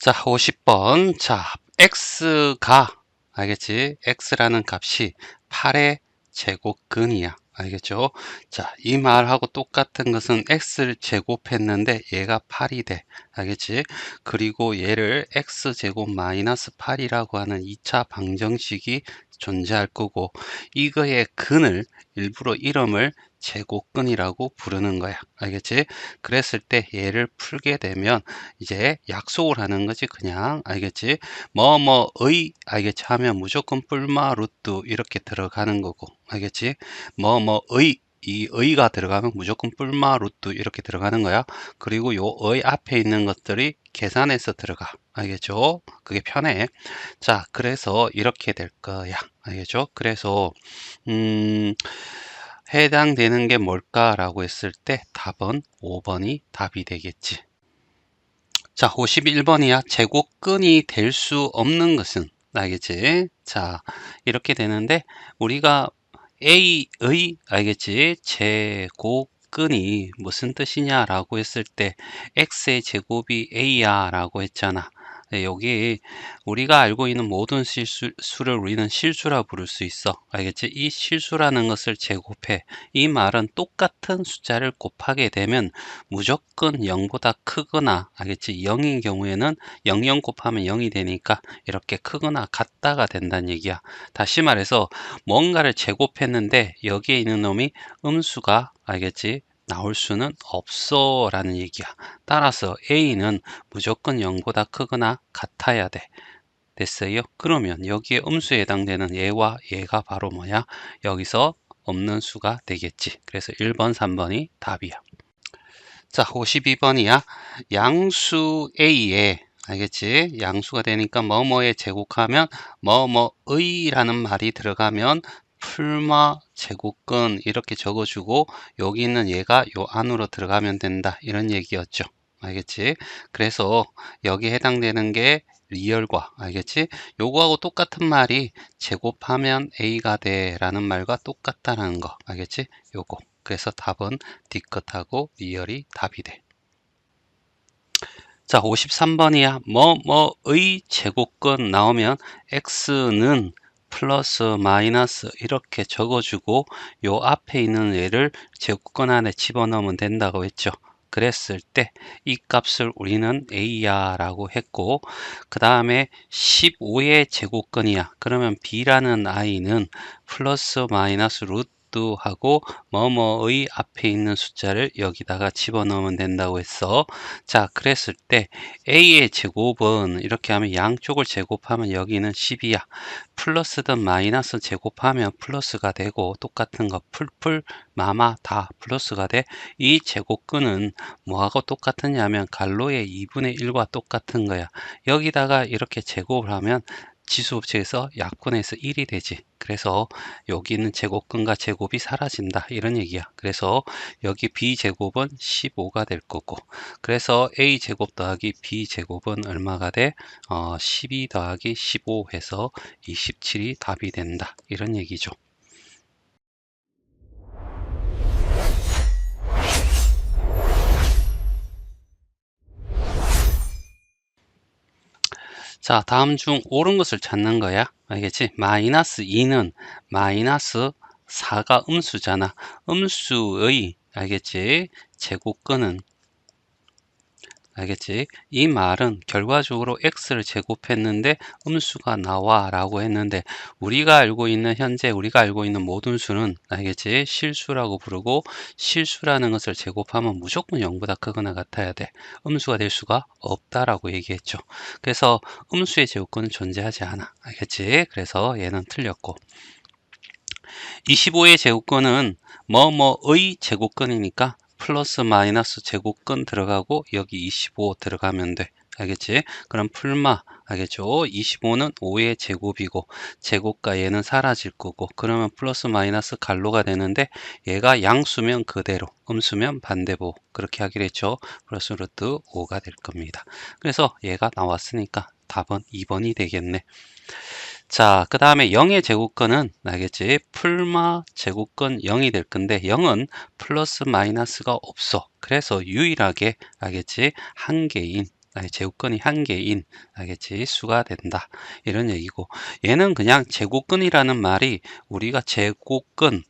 자, 50번. 자, x가, 알겠지? x라는 값이 8의 제곱근이야. 알겠죠? 자, 이 말하고 똑같은 것은 x를 제곱했는데 얘가 8이 돼. 알겠지? 그리고 얘를 x제곱 마이너스 8이라고 하는 2차 방정식이 존재할 거고, 이거의 근을 일부러 이름을 제곱근이라고 부르는 거야. 알겠지? 그랬을 때 얘를 풀게 되면 이제 약속을 하는 거지. 그냥 알겠지? 뭐뭐의 알겠지? 하면 무조건 뿔마 루트 이렇게 들어가는 거고, 알겠지? 뭐뭐의, 이 의가 들어가면 무조건 뿔마 루트 이렇게 들어가는 거야. 그리고 요 의 앞에 있는 것들이 계산해서 들어가. 알겠죠? 그게 편해. 자, 그래서 이렇게 될 거야. 알겠죠? 그래서 해당되는 게 뭘까라고 했을 때 답은 5번이 답이 되겠지. 자, 51번이야. 제곱근이 될 수 없는 것은, 알겠지? 자, 이렇게 되는데, 우리가 A의, 알겠지? 제곱근이 무슨 뜻이냐라고 했을 때, X의 제곱이 A야 라고 했잖아. 네, 여기 우리가 알고 있는 모든 수를 우리는 실수라 부를 수 있어. 알겠지? 이 실수라는 것을 제곱해. 이 말은 똑같은 숫자를 곱하게 되면 무조건 0보다 크거나, 알겠지? 0인 경우에는 0 곱하면 0이 되니까 이렇게 크거나 같다가 된다는 얘기야. 다시 말해서 뭔가를 제곱했는데 여기에 있는 놈이 음수가, 알겠지? 나올 수는 없어 라는 얘기야. 따라서 A는 무조건 0보다 크거나 같아야 돼. 됐어요? 그러면 여기에 음수에 해당되는 얘와 얘가 바로 뭐야? 여기서 없는 수가 되겠지. 그래서 1번, 3번이 답이야. 자, 52번이야. 양수 A에, 알겠지? 양수가 되니까 뭐뭐에 제곱하면 뭐뭐의라는 말이 들어가면 풀마 제곱근 이렇게 적어주고 여기 있는 얘가 요 안으로 들어가면 된다. 이런 얘기였죠. 알겠지? 그래서 여기 해당되는 게 리얼과, 알겠지? 요거하고 똑같은 말이 제곱하면 A가 돼 라는 말과 똑같다는 거. 알겠지? 요거. 그래서 답은 D컷하고 리얼이 답이 돼. 자, 53번이야. 뭐뭐의 제곱근 나오면 x는 플러스 마이너스 이렇게 적어주고 요 앞에 있는 얘를 제곱근 안에 집어넣으면 된다고 했죠. 그랬을 때 이 값을 우리는 a야 라고 했고, 그 다음에 15의 제곱근이야. 그러면 b라는 i는 플러스 마이너스 루트 하고 뭐뭐의 앞에 있는 숫자를 여기다가 집어넣으면 된다고 했어. 자, 그랬을 때 a의 제곱은 이렇게 하면 양쪽을 제곱하면 여기는 10이야. 플러스든 마이너스 제곱하면 플러스가 되고 똑같은 거 풀풀 마마 다 플러스가 돼. 이 제곱근은 뭐하고 똑같으냐면 갈로의 2분의 1과 똑같은 거야. 여기다가 이렇게 제곱을 하면 지수법칙에서 약분해서 1이 되지. 그래서 여기 있는 제곱근과 제곱이 사라진다. 이런 얘기야. 그래서 여기 b제곱은 15가 될 거고, 그래서 a제곱 더하기 b제곱은 얼마가 돼? 12 더하기 15 해서 27이 답이 된다. 이런 얘기죠. 자, 다음 중 옳은 것을 찾는 거야. 알겠지? 마이너스 2는 마이너스 4가 음수잖아. 음수의, 알겠지? 제곱근은, 알겠지? 이 말은 결과적으로 x를 제곱했는데 음수가 나와 라고 했는데, 우리가 알고 있는 현재 우리가 알고 있는 모든 수는, 알겠지? 실수라고 부르고, 실수라는 것을 제곱하면 무조건 0보다 크거나 같아야 돼. 음수가 될 수가 없다라고 얘기했죠. 그래서 음수의 제곱근은 존재하지 않아. 알겠지? 그래서 얘는 틀렸고, 25의 제곱근은 뭐뭐의 제곱근이니까 플러스 마이너스 제곱근 들어가고 여기 25 들어가면 돼. 알겠지? 그럼 풀마, 알겠죠? 25는 5의 제곱이고 제곱과 얘는 사라질 거고, 그러면 플러스 마이너스 갈로가 되는데 얘가 양수면 그대로, 음수면 반대보 그렇게 하기로 했죠. 플러스 루트 5가 될 겁니다. 그래서 얘가 나왔으니까 답은 2번이 되겠네. 자, 그 다음에 0의 제곱근은, 알겠지? 풀마 제곱근 0이 될 건데 0은 플러스 마이너스가 없어. 그래서 유일하게, 알겠지? 한 개인 제곱근이 한 개인 알겠지? 수가 된다. 이런 얘기고 얘는 그냥 제곱근이라는 말이 우리가 제곱근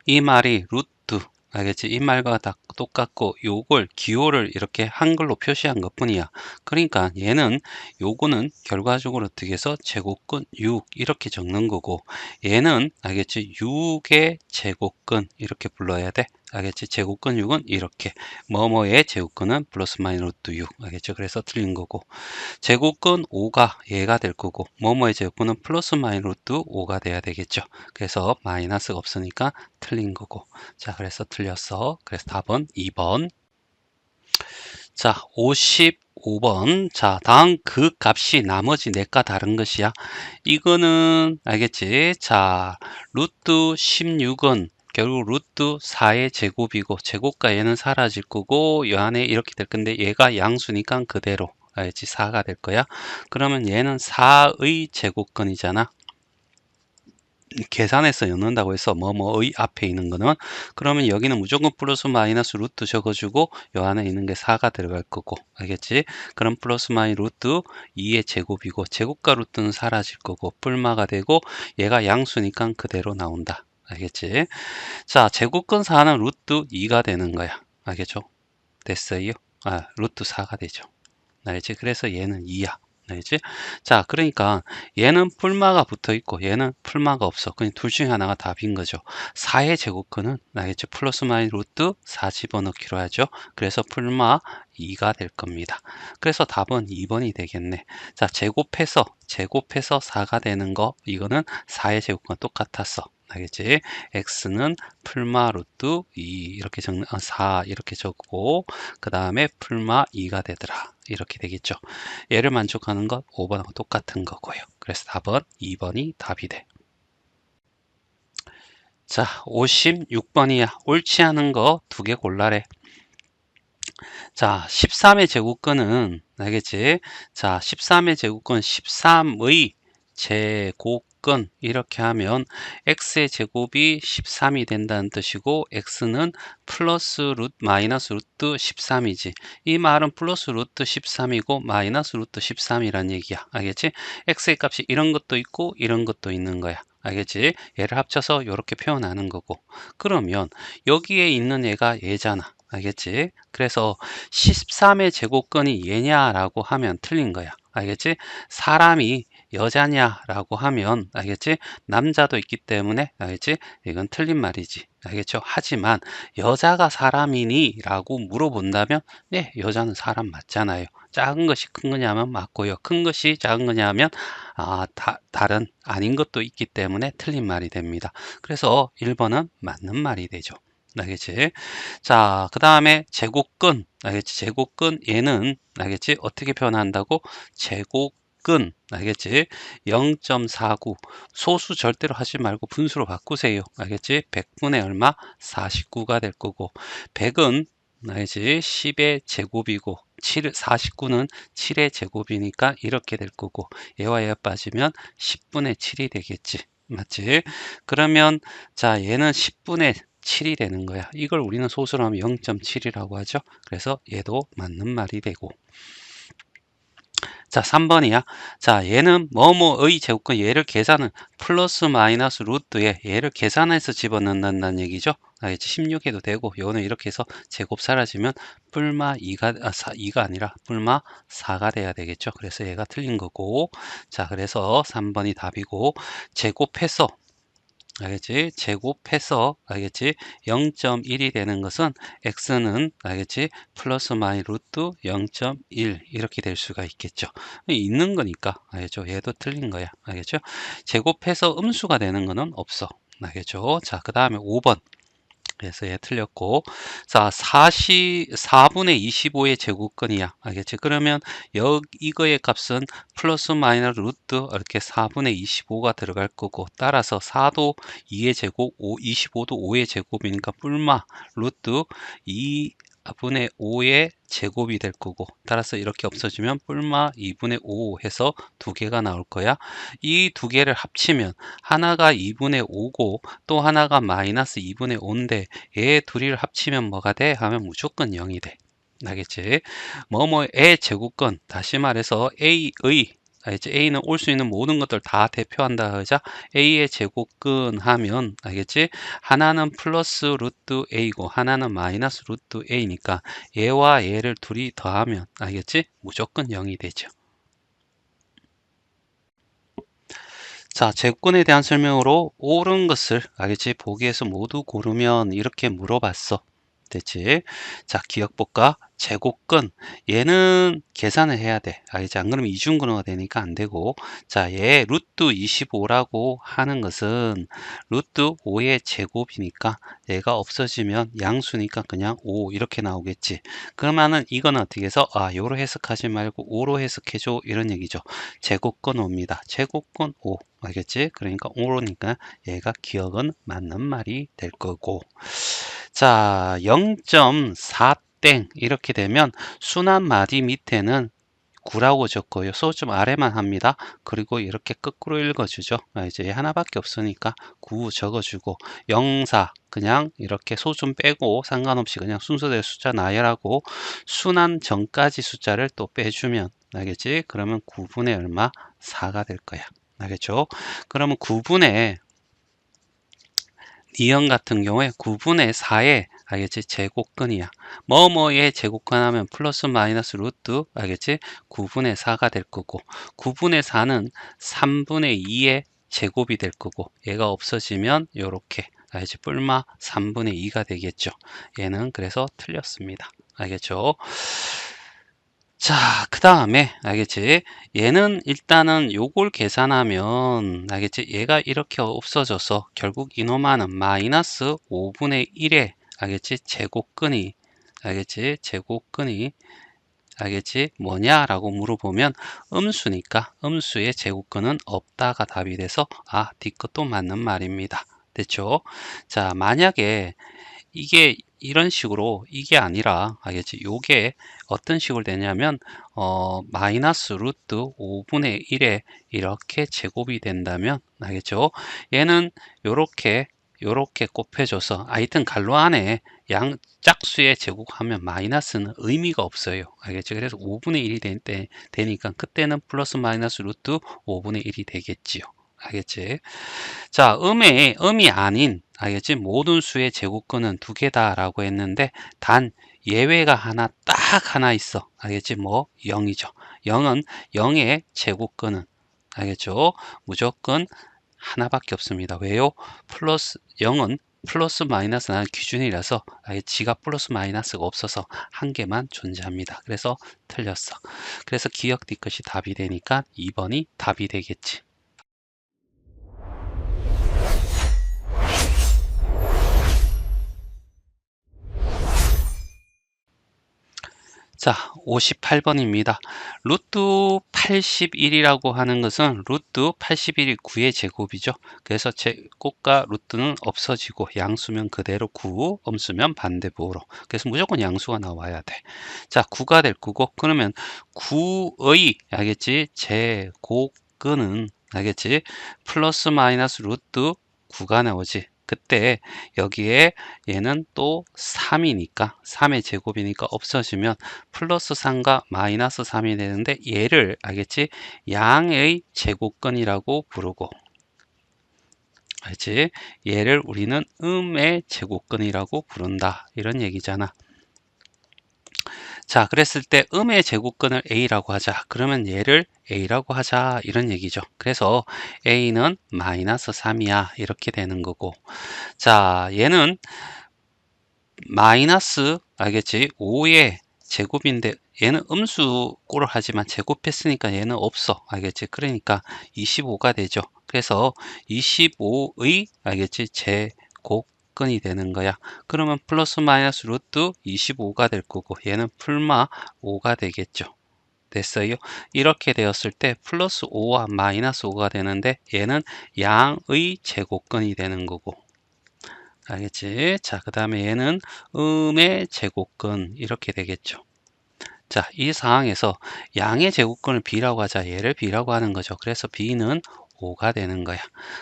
이 말이 루트 알겠지? 이 말과 다 똑같고 요걸 기호를 이렇게 한글로 표시한 것 뿐이야. 그러니까 얘는 요거는 결과적으로 어떻게 해서 제곱근 6 이렇게 적는 거고 얘는 알겠지? 6의 제곱근 이렇게 불러야 돼. 알겠지? 제곱근 6은 이렇게 뭐뭐의 제곱근은 플러스 마이너스 루트 6 알겠죠? 그래서 틀린 거고 제곱근 5가 얘가 될 거고 뭐뭐의 제곱근은 플러스 마이너스 루트 5가 돼야 되겠죠. 그래서 마이너스가 없으니까 틀린 거고 자 그래서 틀렸어. 그래서 답은 2번. 자 55번 자 다음 그 값이 나머지 넷과 다른 것이야. 이거는 알겠지? 자 루트 16은 결국 루트 4의 제곱이고 제곱과 얘는 사라질 거고 이 안에 이렇게 될 건데 얘가 양수니까 그대로 알겠지? 4가 될 거야. 그러면 얘는 4의 제곱근이잖아. 계산해서 넣는다고 해서 뭐뭐의 앞에 있는 거는 그러면 여기는 무조건 플러스 마이너스 루트 적어주고 요 안에 있는 게 4가 들어갈 거고 알겠지? 그럼 플러스 마이 루트 2의 제곱이고 제곱과 루트는 사라질 거고 뿔마가 되고 얘가 양수니까 그대로 나온다. 알겠지? 자 제곱근 4는 루트 2가 되는 거야. 알겠죠? 됐어요? 루트 4가 되죠. 알겠지? 그래서 얘는 2야. 알겠지? 자, 그러니까 얘는 풀마가 붙어 있고 얘는 풀마가 없어. 그냥 둘 중에 하나가 답인 거죠. 4의 제곱근은 알겠지? 플러스 마이너스 루트 4 집어넣기로 하죠. 그래서 풀마 2가 될 겁니다. 그래서 답은 2번이 되겠네. 자, 제곱해서 4가 되는 거 이거는 4의 제곱근 똑같았어. 알겠지? x는 풀마 루트 2 이렇게 적는 4 이렇게 적고 그 다음에 풀마 2가 되더라. 이렇게 되겠죠. 얘를 만족하는 것 5번하고 똑같은 거고요. 그래서 답은 2번이 답이 돼. 자, 56번이야. 옳지 않은 거 두 개 골라래. 자, 13의 제곱근은 알겠지? 자, 13의 제곱근 13의 제곱근 이렇게 하면 x의 제곱이 13이 된다는 뜻이고 x는 플러스 루트 마이너스 루트 13이지. 이 말은 플러스 루트 13이고 마이너스 루트 13이란 얘기야. 알겠지? x의 값이 이런 것도 있고 이런 것도 있는 거야. 알겠지? 얘를 합쳐서 이렇게 표현하는 거고. 그러면 여기에 있는 얘가 얘잖아. 알겠지? 그래서 13의 제곱근이 얘냐라고 하면 틀린 거야. 알겠지? 사람이 여자냐라고 하면 알겠지? 남자도 있기 때문에 알겠지? 이건 틀린 말이지. 알겠죠? 하지만 여자가 사람이니? 라고 물어본다면 네, 여자는 사람 맞잖아요. 작은 것이 큰 거냐면 맞고요. 큰 것이 작은 거냐면 다른 아닌 것도 있기 때문에 틀린 말이 됩니다. 그래서 1번은 맞는 말이 되죠. 알겠지? 자, 그 다음에 제곱근, 알겠지? 제곱근 얘는 알겠지? 어떻게 표현한다고? 제곱근, 알겠지? 0.49 소수 절대로 하지 말고 분수로 바꾸세요. 알겠지? 100분의 얼마? 49가 될 거고 100은 알겠지? 10의 제곱이고 49는 7의 제곱이니까 이렇게 될 거고 얘와 얘가 빠지면 10분의 7이 되겠지. 맞지? 그러면 자 얘는 10분의 7이 되는 거야. 이걸 우리는 소수로 하면 0.7이라고 하죠. 그래서 얘도 맞는 말이 되고 자 3번이야. 자 얘는 뭐뭐의 제곱근 얘를 계산은 플러스 마이너스 루트에 얘를 계산해서 집어넣는다는 얘기죠. 알겠지? 16해도 되고 요거는 이렇게 해서 제곱 사라지면 뿔마 2가 아니라 뿔마 4가 돼야 되겠죠. 그래서 얘가 틀린 거고 자 그래서 3번이 답이고 제곱해서 알겠지? 제곱해서 알겠지? 0.1이 되는 것은 x는 알겠지? 플러스 마이 루트 0.1 이렇게 될 수가 있겠죠. 있는 거니까 알겠죠? 얘도 틀린 거야. 알겠죠? 제곱해서 음수가 되는 거는 없어. 알겠죠? 자, 그 다음에 5번. 그래서 얘 틀렸고 자 4분의 25의 제곱근이야. 알겠지? 그러면 이거의 값은 플러스 마이너스 루트 이렇게 4분의 25가 들어갈 거고 따라서 4도 2의 제곱 25도 5의 제곱이니까 뿔마 루트 2분의 5의 제곱이 될 거고 따라서 이렇게 없어지면 뿔마 2분의 5 해서 두 개가 나올 거야. 이 두 개를 합치면 하나가 2분의 5고 또 하나가 마이너스 2분의 5인데 얘 둘이를 합치면 뭐가 돼? 하면 무조건 0이 돼. 알겠지? 뭐뭐의 제곱근, 다시 말해서 A의, 알겠지? A는 올 수 있는 모든 것들 다 대표한다 하자. A의 제곱근 하면, 알겠지? 하나는 플러스 루트 A고 하나는 마이너스 루트 A니까 얘와 얘를 둘이 더하면, 알겠지? 무조건 0이 되죠. 자, 제곱근에 대한 설명으로 옳은 것을, 알겠지? 보기에서 모두 고르면 이렇게 물어봤어. 됐지? 자, 기억볼까? 제곱근. 얘는 계산을 해야 돼. 알겠지? 안 그러면 이중근호가 되니까 안 되고. 자, 얘 루트 25라고 하는 것은 루트 5의 제곱이니까 얘가 없어지면 양수니까 그냥 5 이렇게 나오겠지. 그러면은 이거는 어떻게 해서 요로 해석하지 말고 5로 해석해줘 이런 얘기죠. 제곱근 5입니다. 제곱근 5. 알겠지? 그러니까 5로니까 얘가 기억은 맞는 말이 될 거고. 자, 0.4땡 이렇게 되면 순환 마디 밑에는 9라고 적고요. 소좀 아래만 합니다. 그리고 이렇게 거꾸로 읽어주죠. 이제 하나밖에 없으니까 9 적어주고 04 그냥 이렇게 소 좀 빼고 상관없이 그냥 순서대로 숫자 나열하고 순환 전까지 숫자를 또 빼주면 알겠지? 그러면 9분의 얼마? 4가 될 거야. 알겠죠? 그러면 9분의 이형 같은 경우에 9분의 4의 알겠지? 제곱근이야. 뭐뭐의 제곱근 하면 플러스 마이너스 루트 알겠지? 9분의 4가 될 거고 9분의 4는 3분의 2의 제곱이 될 거고 얘가 없어지면 요렇게 알겠지? 뿔마 3분의 2가 되겠죠. 얘는 그래서 틀렸습니다. 알겠죠? 자, 그 다음에 알겠지? 얘는 일단은 요걸 계산하면 알겠지? 얘가 이렇게 없어져서 결국 이놈하는 마이너스 5분의 1에 알겠지? 제곱근이 알겠지? 제곱근이 알겠지? 뭐냐라고 물어보면 음수니까 음수의 제곱근은 없다가 답이 돼서 뒤것도 맞는 말입니다. 됐죠? 자, 만약에 이게 이런 식으로 이게 아니라 알겠지? 요게 어떤 식으로 되냐면 마이너스 루트 5분의 1에 이렇게 제곱이 된다면 알겠죠? 얘는 요렇게 곱해줘서 하여튼 갈로 안에 양 짝수의 제곱하면 마이너스는 의미가 없어요. 알겠죠? 그래서 5분의 1이 되니까 그때는 플러스 마이너스 루트 5분의 1이 되겠지요. 알겠지? 자, 음이 아닌, 알겠지? 모든 수의 제곱근은 두 개다라고 했는데, 단, 예외가 딱 하나 있어. 알겠지? 0이죠. 0은 0의 제곱근은, 알겠죠? 무조건 하나밖에 없습니다. 왜요? 0은 플러스 마이너스는 기준이라서 지가 플러스 마이너스가 없어서 한 개만 존재합니다. 그래서 틀렸어. 그래서 기억 뒤끝이 답이 되니까 2번이 답이 되겠지. 자, 58번입니다. 루트 81이라고 하는 것은 루트 81이 9의 제곱이죠. 그래서 제곱과 루트는 없어지고 양수면 그대로 9, 음수면 반대부호로. 그래서 무조건 양수가 나와야 돼. 자, 9가 될 거고 그러면 9의 알겠지? 제곱근은 알겠지? 플러스 마이너스 루트 9가 나오지. 그때 여기에 얘는 또 3이니까 3의 제곱이니까 없어지면 플러스 3과 마이너스 3이 되는데 얘를 알겠지? 양의 제곱근이라고 부르고 알지? 얘를 우리는 음의 제곱근이라고 부른다 이런 얘기잖아. 자, 그랬을 때 음의 제곱근을 A라고 하자. 그러면 얘를 A라고 하자 이런 얘기죠. 그래서 A는 마이너스 3이야 이렇게 되는 거고 자, 얘는 마이너스 알겠지? 5의 제곱인데 얘는 음수 꼴을 하지만 제곱했으니까 얘는 없어. 알겠지? 그러니까 25가 되죠. 그래서 25의 알겠지? 제곱근이 되는 거야. 그러면 플러스 마이너스 루트 25가 될 거고 얘는 풀마 5가 되겠죠. 됐어요? 이렇게 되었을 때 플러스 5와 마이너스 5가 되는데 얘는 양의 제곱근이 되는 거고 알겠지? 자, 그 다음에 얘는 음의 제곱근 이렇게 되겠죠. 자, 이 상황에서 양의 제곱근을 B라고 하자. 얘를 B라고 하는 거죠. 그래서 B는 5가 되는 거야.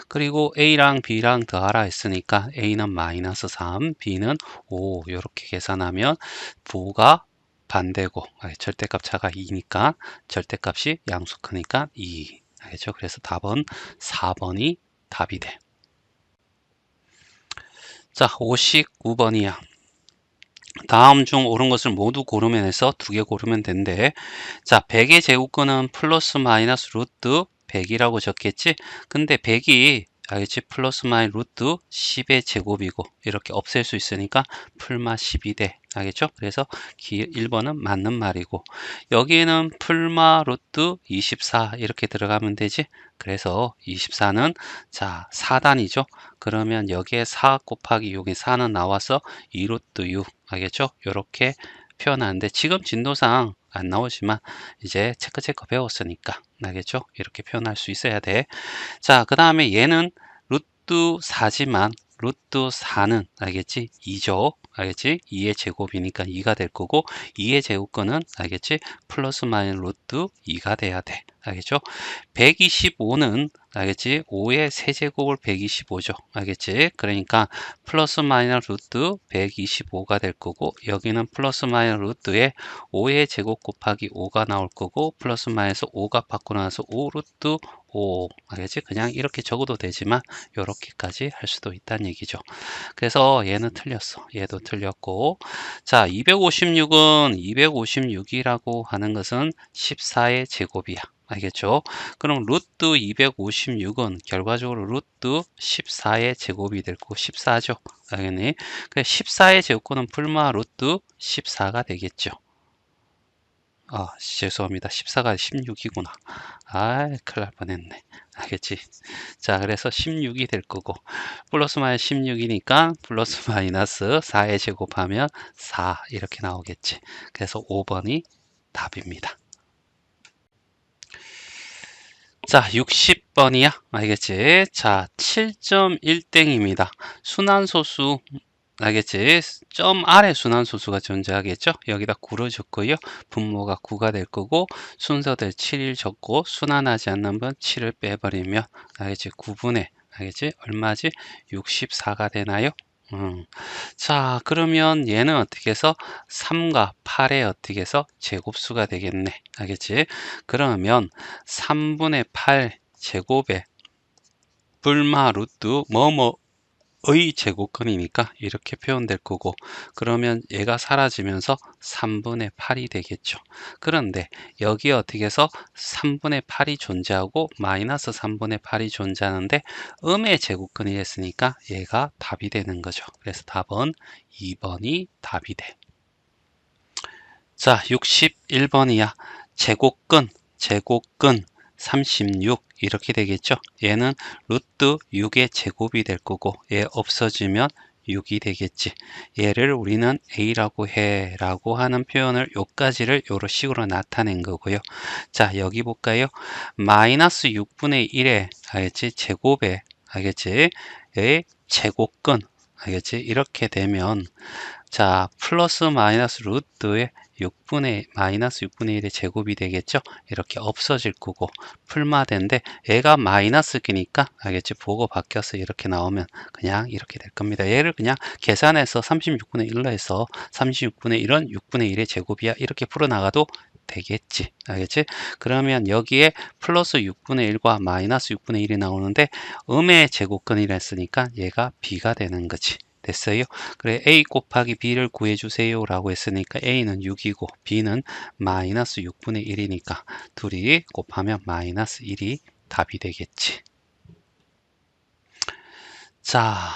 그리고 A랑 B랑 더하라 했으니까 A는 마이너스 3, B는 5 이렇게 계산하면 부가 반대고 절대값 차가 2니까 절대값이 양수 크니까 2. 알겠죠? 그래서 답은 4번이 답이 돼. 자, 59번이야. 다음 중 옳은 것을 모두 고르면 해서 2개 고르면 된대. 자, 100의 제곱근은 플러스 마이너스 루트 100이라고 적겠지? 근데 100이 알겠지? 플러스 마이너스 루트 10의 제곱이고 이렇게 없앨 수 있으니까 풀마 10이 돼. 알겠죠? 그래서 1번은 맞는 말이고 여기에는 풀마 루트 24 이렇게 들어가면 되지? 그래서 24는 자 4단이죠? 그러면 여기에 4 곱하기 6이 4는 나와서 2 루트 6 알겠죠? 이렇게 표현하는데 지금 진도상 안 나오지만 이제 체크 배웠으니까 알겠죠? 이렇게 표현할 수 있어야 돼. 자, 그 다음에 얘는 루트 4지만 루트 4는 알겠지? 2죠. 알겠지? 2의 제곱이니까 2가 될 거고 2의 제곱근은 알겠지? 플러스 마이너스 루트 2가 돼야 돼. 알겠죠? 125는 알겠지? 5의 세제곱을 125죠. 알겠지? 그러니까 플러스 마이너스 루트 125가 될 거고 여기는 플러스 마이너스 루트에 5의 제곱 곱하기 5가 나올 거고 플러스 마이너스 5가 받고 나서 5 루트 5 알겠지? 그냥 이렇게 적어도 되지만 이렇게까지 할 수도 있다는 얘기죠. 그래서 얘는 틀렸어. 얘도 틀렸고 자 256은 256이라고 하는 것은 14의 제곱이야. 알겠죠? 그럼 루트 256은 결과적으로 루트 14의 제곱이 될 거고 14죠. 알겠니? 그래서 14의 제곱은 풀마 루트 14가 되겠죠. 아, 죄송합니다. 14가 16이구나. 아, 큰일 날 뻔했네. 알겠지? 자, 그래서 16이 될 거고, 플러스 마이너스 16이니까 플러스 마이너스 4에 제곱하면 4 이렇게 나오겠지. 그래서 5번이 답입니다. 자, 60번이야. 알겠지? 자, 7.1땡입니다. 순환소수 알겠지? 점 아래 순환소수가 존재하겠죠? 여기다 9를 적고요. 분모가 9가 될 거고 순서들 7을 적고 순환하지 않는 번 7을 빼버리면 알겠지? 9분의 알겠지? 얼마지? 64가 되나요? 자, 그러면 얘는 어떻게 해서 3과 8에 어떻게 해서 제곱수가 되겠네. 알겠지? 그러면 3분의 8 제곱에 불마 루트 뭐뭐의 제곱근이니까 이렇게 표현될 거고 그러면 얘가 사라지면서 3분의 8이 되겠죠. 그런데 여기에 어떻게 해서 3분의 8이 존재하고 마이너스 3분의 8이 존재하는데 음의 제곱근이 됐으니까 얘가 답이 되는 거죠. 그래서 답은 2번이 답이 돼. 자, 61번이야. 제곱근 36 이렇게 되겠죠. 얘는 루트 6의 제곱이 될 거고 얘 없어지면 6이 되겠지. 얘를 우리는 a라고 해 라고 하는 표현을 요까지를 요런 식으로 나타낸 거고요. 자, 여기 볼까요? 마이너스 6분의 1에 알겠지? 제곱에 알겠지? 의 제곱근 알겠지? 이렇게 되면 자, 플러스 마이너스 루트의 마이너스 6분의 1의 제곱이 되겠죠? 이렇게 없어질 거고, 풀마대인데, 얘가 마이너스기니까, 알겠지? 보고 바뀌어서 이렇게 나오면 그냥 이렇게 될 겁니다. 얘를 그냥 계산해서 36분의 1로 해서 36분의 1은 6분의 1의 제곱이야. 이렇게 풀어나가도 되겠지. 알겠지? 그러면 여기에 플러스 6분의 1과 마이너스 6분의 1이 나오는데, 음의 제곱근이라 했으니까 얘가 b가 되는 거지. 됐어요? 그래 a 곱하기 b를 구해주세요 라고 했으니까 a는 6이고 b는 마이너스 6분의 1이니까 둘이 곱하면 마이너스 1이 답이 되겠지. 자,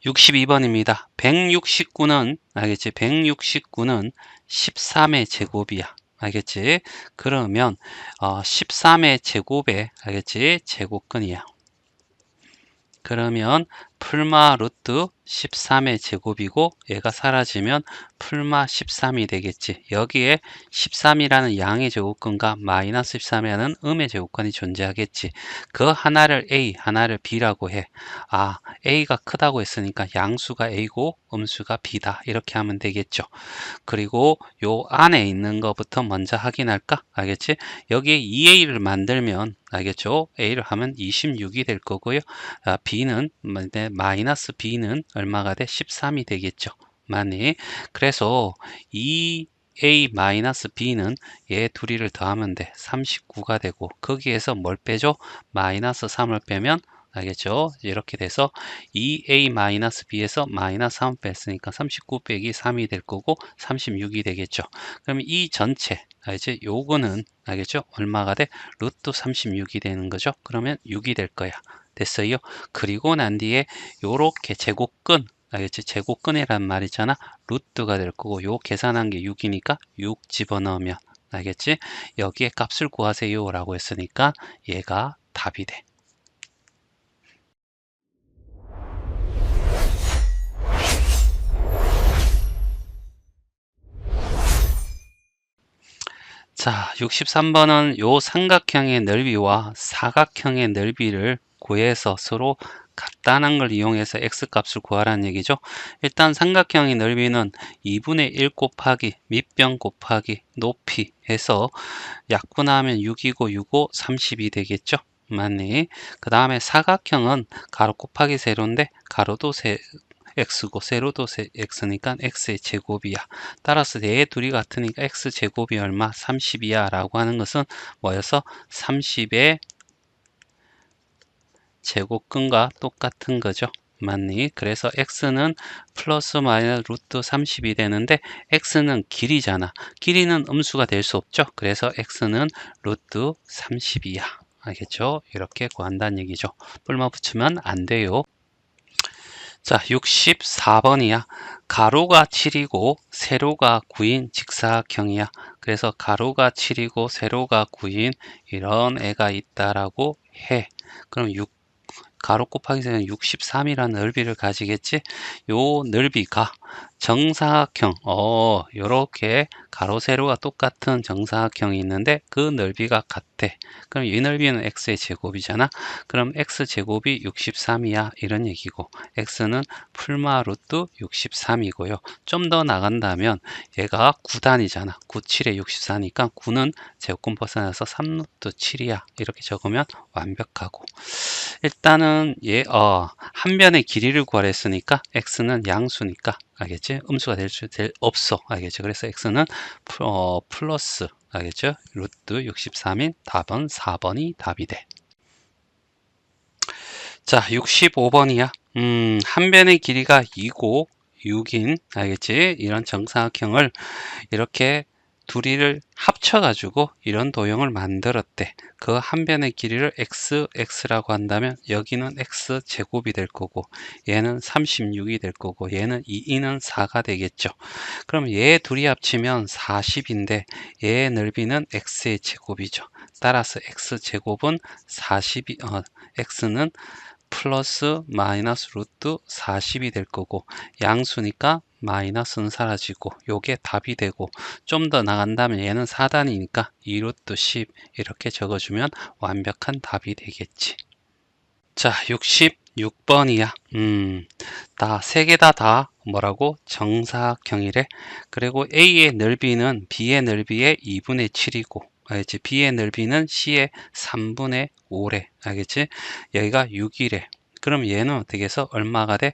62번입니다. 169는 알겠지? 169는 13의 제곱이야. 알겠지? 그러면 13의 제곱에 알겠지? 제곱근이야. 그러면 풀마 루트 13의 제곱이고 얘가 사라지면 풀마 13이 되겠지. 여기에 13이라는 양의 제곱근과 마이너스 13이라는 음의 제곱근이 존재하겠지. 그 하나를 A, 하나를 B라고 해. 아, A가 크다고 했으니까 양수가 A고 음수가 B다. 이렇게 하면 되겠죠. 그리고 요 안에 있는 것부터 먼저 확인할까? 알겠지? 여기에 2A를 만들면 알겠죠? A를 하면 26이 될 거고요. B는 마이너스 B는 얼마가 돼? 13이 되겠죠. 맞니? 그래서 2a-b는 얘 둘이를 더하면 돼. 39가 되고 거기에서 뭘 빼죠? 마이너스 3을 빼면 알겠죠? 이렇게 돼서 2a-b에서 마이너스 3 뺐으니까 39 빼기 3이 될 거고 36이 되겠죠. 그럼 이 전체 알겠지? 요거는 알겠죠? 얼마가 돼? 루트 36이 되는 거죠. 그러면 6이 될 거야. 됐어요? 그리고 난 뒤에 요렇게 제곱근 알겠지? 제곱근이란 말이잖아. 루트가 될 거고 요 계산한 게 6이니까 6 집어넣으면 알겠지? 여기에 값을 구하세요 라고 했으니까 얘가 답이 돼. 자, 63번은 요 삼각형의 넓이와 사각형의 넓이를 구해서 서로 같다는 걸 이용해서 x값을 구하라는 얘기죠. 일단 삼각형의 넓이는 2분의 1 곱하기 밑변 곱하기 높이 해서 약분하면 6이고 6고 30이 되겠죠. 맞니? 그 다음에 사각형은 가로 곱하기 세로인데 가로도 x고 세로도 x니까 x의 제곱이야. 따라서 얘 둘이 같으니까 x 제곱이 얼마? 30이야 라고 하는 것은 뭐여서 30의 제곱근과 똑같은 거죠. 맞니? 그래서 x는 플러스 마이너스 루트 30이 되는데 x는 길이잖아. 길이는 음수가 될 수 없죠. 그래서 x는 루트 30이야. 알겠죠? 이렇게 구한다는 얘기죠. 뿔마 붙이면 안 돼요. 자, 64번이야. 가로가 7이고 세로가 9인 직사각형이야. 그래서 가로가 7이고 세로가 9인 이런 애가 있다라고 해. 그럼 가로 곱하기 세로는 63이라는 넓이를 가지겠지? 요 넓이가 정사각형, 요렇게 가로 세로가 똑같은 정사각형이 있는데 그 넓이가 같대. 그럼 이 넓이는 x의 제곱이잖아. 그럼 x 제곱이 63이야 이런 얘기고 x는 풀마 루트 63이고요. 좀 더 나간다면 얘가 9단이잖아. 9, 7에 64니까 9는 제곱근 벗어나서 3 루트 7이야. 이렇게 적으면 완벽하고 일단은 한 변의 길이를 구하라 했으니까 x는 양수니까 알겠지? 음수가 될 수 없어. 알겠죠? 그래서 x는 플러스 알겠죠? 루트 63인 답은 4번이 답이 돼. 자, 65번이야. 한 변의 길이가 2고 6인 알겠지? 이런 정사각형을 이렇게 둘이를 합쳐가지고 이런 도형을 만들었대. 그 한 변의 길이를 x라고 한다면 여기는 x 제곱이 될 거고 얘는 36이 될 거고 얘는 2는 4가 되겠죠. 그럼 얘 둘이 합치면 40인데 얘의 넓이는 x의 제곱이죠. 따라서 x 제곱은 40이 x는 플러스 마이너스 루트 40이 될 거고 양수니까 마이너스는 사라지고 요게 답이 되고 좀 더 나간다면 얘는 4단이니까 2루트 10 이렇게 적어주면 완벽한 답이 되겠지. 자, 66번이야. 다 세 개 다 뭐라고? 정사각형이래. 그리고 A의 넓이는 B의 넓이의 2분의 7이고 알겠지? B의 넓이는 C의 3분의 5래. 알겠지? 여기가 6이래. 그럼 얘는 어떻게 해서 얼마가 돼?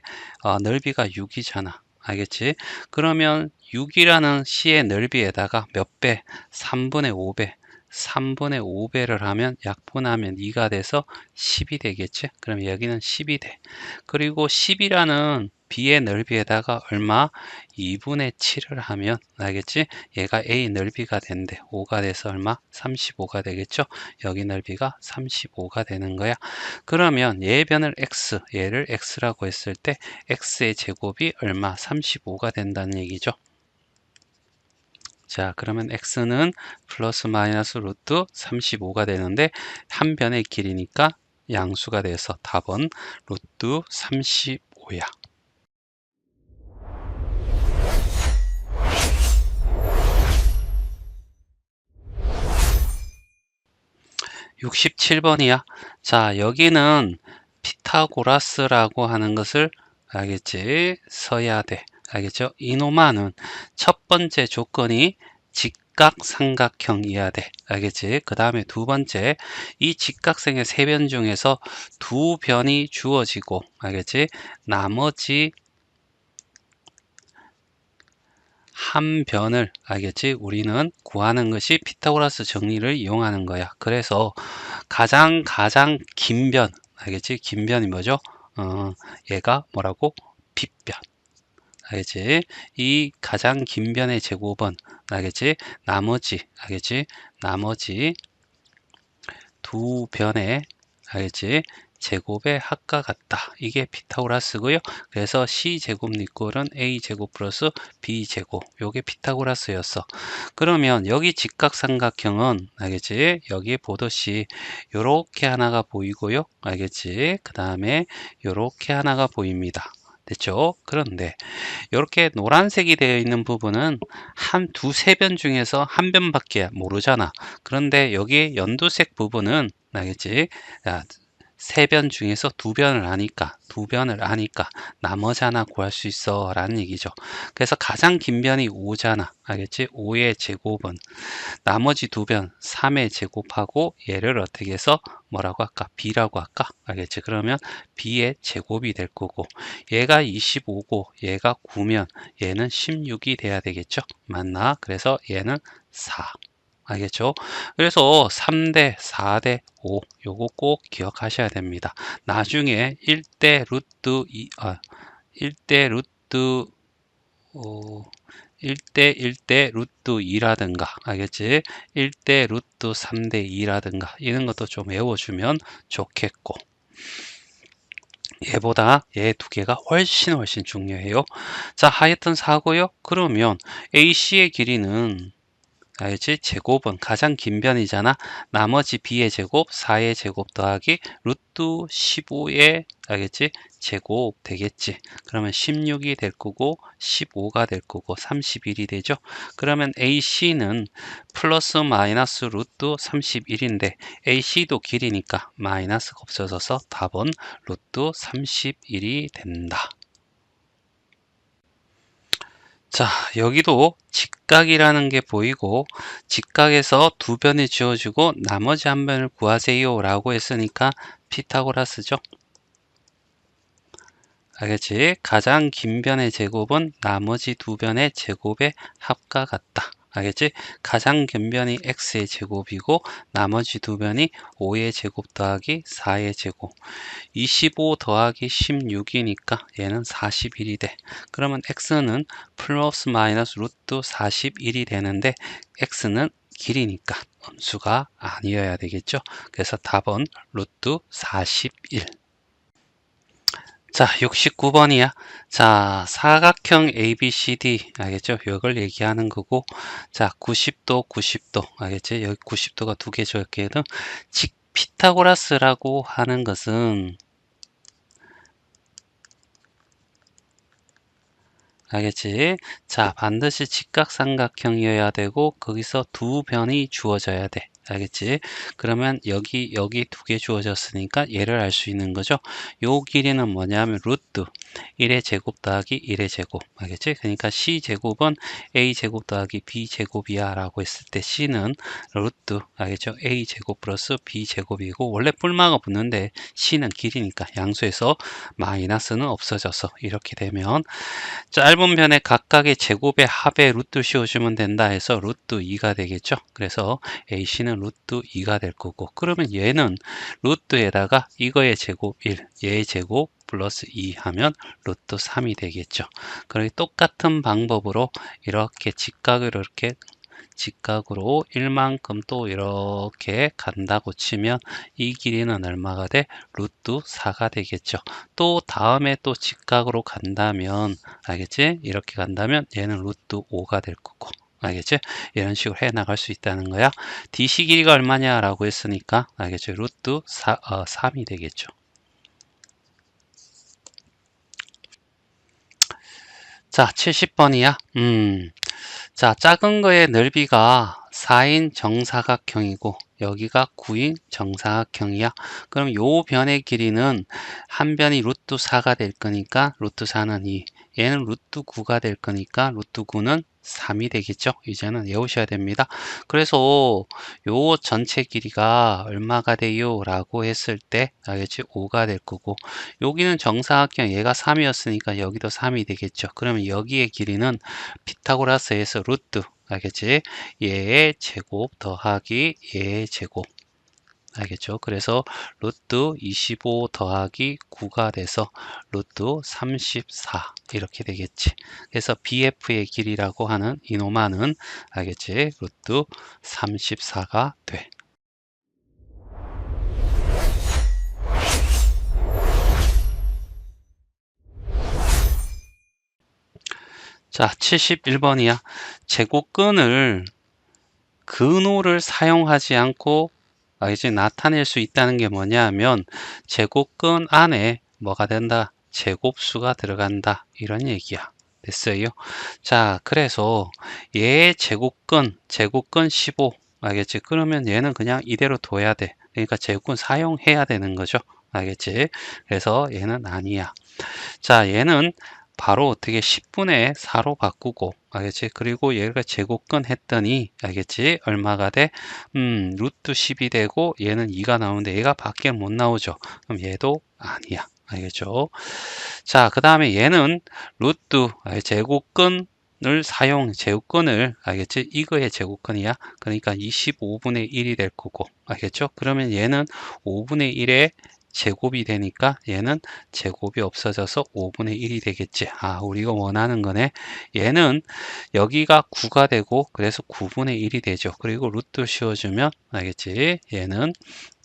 넓이가 6이잖아. 알겠지? 그러면 6이라는 C의 넓이에다가 몇 배? 3분의 5배. 3분의 5배를 하면 약분하면 2가 돼서 10이 되겠지? 그럼 여기는 10이 돼. 그리고 10이라는 B의 넓이에다가 얼마? 2분의 7을 하면 알겠지? 얘가 A 넓이가 된대. 5가 돼서 얼마? 35가 되겠죠? 여기 넓이가 35가 되는 거야. 그러면 얘 변을 x, 얘를 x라고 했을 때 x의 제곱이 얼마? 35가 된다는 얘기죠. 자, 그러면 x는 플러스 마이너스 루트 35가 되는데 한 변의 길이니까 양수가 돼서 답은 루트 35야. 67번이야. 자, 여기는 피타고라스라고 하는 것을 알겠지? 써야 돼. 알겠죠? 이노마는 첫 번째 조건이 직각삼각형이어야 돼. 알겠지? 그 다음에 두 번째, 이 직각생의 세 변 중에서 두 변이 주어지고, 알겠지? 나머지 한 변을 알겠지? 우리는 구하는 것이 피타고라스 정리를 이용하는 거야. 그래서 가장 긴 변, 알겠지? 긴 변이 뭐죠? 얘가 뭐라고? 빗변. 알겠지? 이 가장 긴 변의 제곱은 알겠지? 알겠지? 나머지 두 변의 알겠지? 제곱의 합과 같다. 이게 피타고라스고요. 그래서 C제곱 니꼴은 A제곱 플러스 B제곱. 요게 피타고라스였어. 그러면 여기 직각삼각형은 알겠지? 여기에 보듯이 요렇게 하나가 보이고요. 알겠지? 그 다음에 요렇게 하나가 보입니다. 됐죠? 그런데 이렇게 노란색이 되어 있는 부분은 한 두세 변 중에서 한 변밖에 모르잖아. 그런데 여기 연두색 부분은 알겠지? 세 변 중에서 두 변을 아니까 나머지 하나 구할 수 있어 라는 얘기죠. 그래서 가장 긴 변이 5잖아. 알겠지? 5의 제곱은 나머지 두 변 3의 제곱하고 얘를 어떻게 해서 뭐라고 할까? B라고 할까? 알겠지? 그러면 B의 제곱이 될 거고 얘가 25고 얘가 9면 얘는 16이 돼야 되겠죠? 맞나? 그래서 얘는 4. 알겠죠? 그래서 3대, 4대, 5 요거 꼭 기억하셔야 됩니다. 나중에 1대 루트 2, 1대 루트 1대 1대 루트 2라든가 알겠지? 1대 루트 3대 2라든가 이런 것도 좀 외워주면 좋겠고 얘보다 얘 두 개가 훨씬 중요해요. 자, 하여튼 4고요. 그러면 AC의 길이는 알지? 제곱은 가장 긴 변이잖아. 나머지 b의 제곱, 4의 제곱 더하기 루트 15의 알겠지? 제곱 되겠지. 그러면 16이 될 거고 15가 될 거고 31이 되죠. 그러면 AC는 플러스 마이너스 루트 31인데 AC도 길이니까 마이너스가 없어져서 답은 루트 31이 된다. 자, 여기도 직각이라는 게 보이고 직각에서 두 변이 지워지고 나머지 한 변을 구하세요 라고 했으니까 피타고라스죠. 알겠지? 가장 긴 변의 제곱은 나머지 두 변의 제곱의 합과 같다. 알겠지? 가장 긴 변이 x의 제곱이고 나머지 두 변이 5의 제곱 더하기 4의 제곱. 25 더하기 16이니까 얘는 41이 돼. 그러면 x는 플러스 마이너스 루트 41이 되는데 x는 길이니까 음수가 아니어야 되겠죠. 그래서 답은 루트 41. 자, 69번이야. 자, 사각형 ABCD 알겠죠? 이걸 얘기하는 거고, 자, 90도, 90도 알겠지? 여기 90도가 두 개 적혀있거든. 피타고라스라고 하는 것은 알겠지? 자, 반드시 직각삼각형이어야 되고 거기서 두 변이 주어져야 돼. 알겠지? 그러면 여기 두 개 주어졌으니까 얘를 알 수 있는 거죠. 요 길이는 뭐냐면 루트 1의 제곱 더하기 1의 제곱. 알겠지? 그러니까 C제곱은 A제곱 더하기 B제곱이야 라고 했을 때 C는 루트 알겠죠? A제곱 플러스 B제곱이고 원래 뿔마가 붙는데 C는 길이니까 양수에서 마이너스는 없어져서 이렇게 되면 짧은 변에 각각의 제곱의 합에 루트 씌워주면 된다 해서 루트 2가 되겠죠. 그래서 AC는 루트 2가 될 거고 그러면 얘는 루트에다가 이거의 제곱 1, 얘의 제곱 플러스 2 하면 루트 3이 되겠죠. 그러니 똑같은 방법으로 이렇게 직각으로 1만큼 또 이렇게 간다고 치면 이 길이는 얼마가 돼? 루트 4가 되겠죠. 또 다음에 또 직각으로 간다면 알겠지? 이렇게 간다면 얘는 루트 5가 될 거고 알겠지? 이런 식으로 해 나갈 수 있다는 거야. DC 길이가 얼마냐 라고 했으니까 알겠죠? 루트 3이 되겠죠. 자, 70번이야. 자, 작은 거의 넓이가 4인 정사각형이고 여기가 9인 정사각형이야. 그럼 요 변의 길이는 한 변이 루트 4가 될 거니까 루트 4는 2. 얘는 루트 9가 될 거니까 루트 9는 3이 되겠죠. 이제는 외우셔야 됩니다. 그래서 요 전체 길이가 얼마가 돼요? 라고 했을 때 알겠지? 5가 될 거고, 여기는 정사각형 얘가 3이었으니까 여기도 3이 되겠죠. 그러면 여기의 길이는 피타고라스에서 루트, 알겠지? 얘의 제곱 더하기 얘의 제곱, 알겠죠? 그래서 루트 25 더하기 9가 돼서 루트 34 이렇게 되겠지. 그래서 BF의 길이라고 하는 이노마는 알겠지? 루트 34가 돼. 자, 71번이야. 제곱근을 근호를 사용하지 않고 이제 나타낼 수 있다는 게 뭐냐 하면 제곱근 안에 뭐가 된다? 제곱수가 들어간다. 이런 얘기야. 됐어요? 자, 그래서 얘의 제곱근 15. 알겠지? 그러면 얘는 그냥 이대로 둬야 돼. 그러니까 제곱근 사용해야 되는 거죠. 알겠지? 그래서 얘는 아니야. 자, 얘는 바로 어떻게 10분의 4로 바꾸고, 알겠지? 그리고 얘가 제곱근 했더니, 알겠지? 얼마가 돼? 루트 10이 되고, 얘는 2가 나오는데, 얘가 밖에 못 나오죠. 그럼 얘도 아니야. 알겠죠? 자, 그 다음에 얘는 루트, 제곱근을 제곱근을, 알겠지? 이거의 제곱근이야. 그러니까 25분의 1이 될 거고, 알겠죠? 그러면 얘는 5분의 1의 제곱이 되니까 얘는 제곱이 없어져서 5분의 1이 되겠지. 아, 우리가 원하는 거네. 얘는 여기가 9가 되고 그래서 9분의 1이 되죠. 그리고 루트 씌워주면 알겠지. 얘는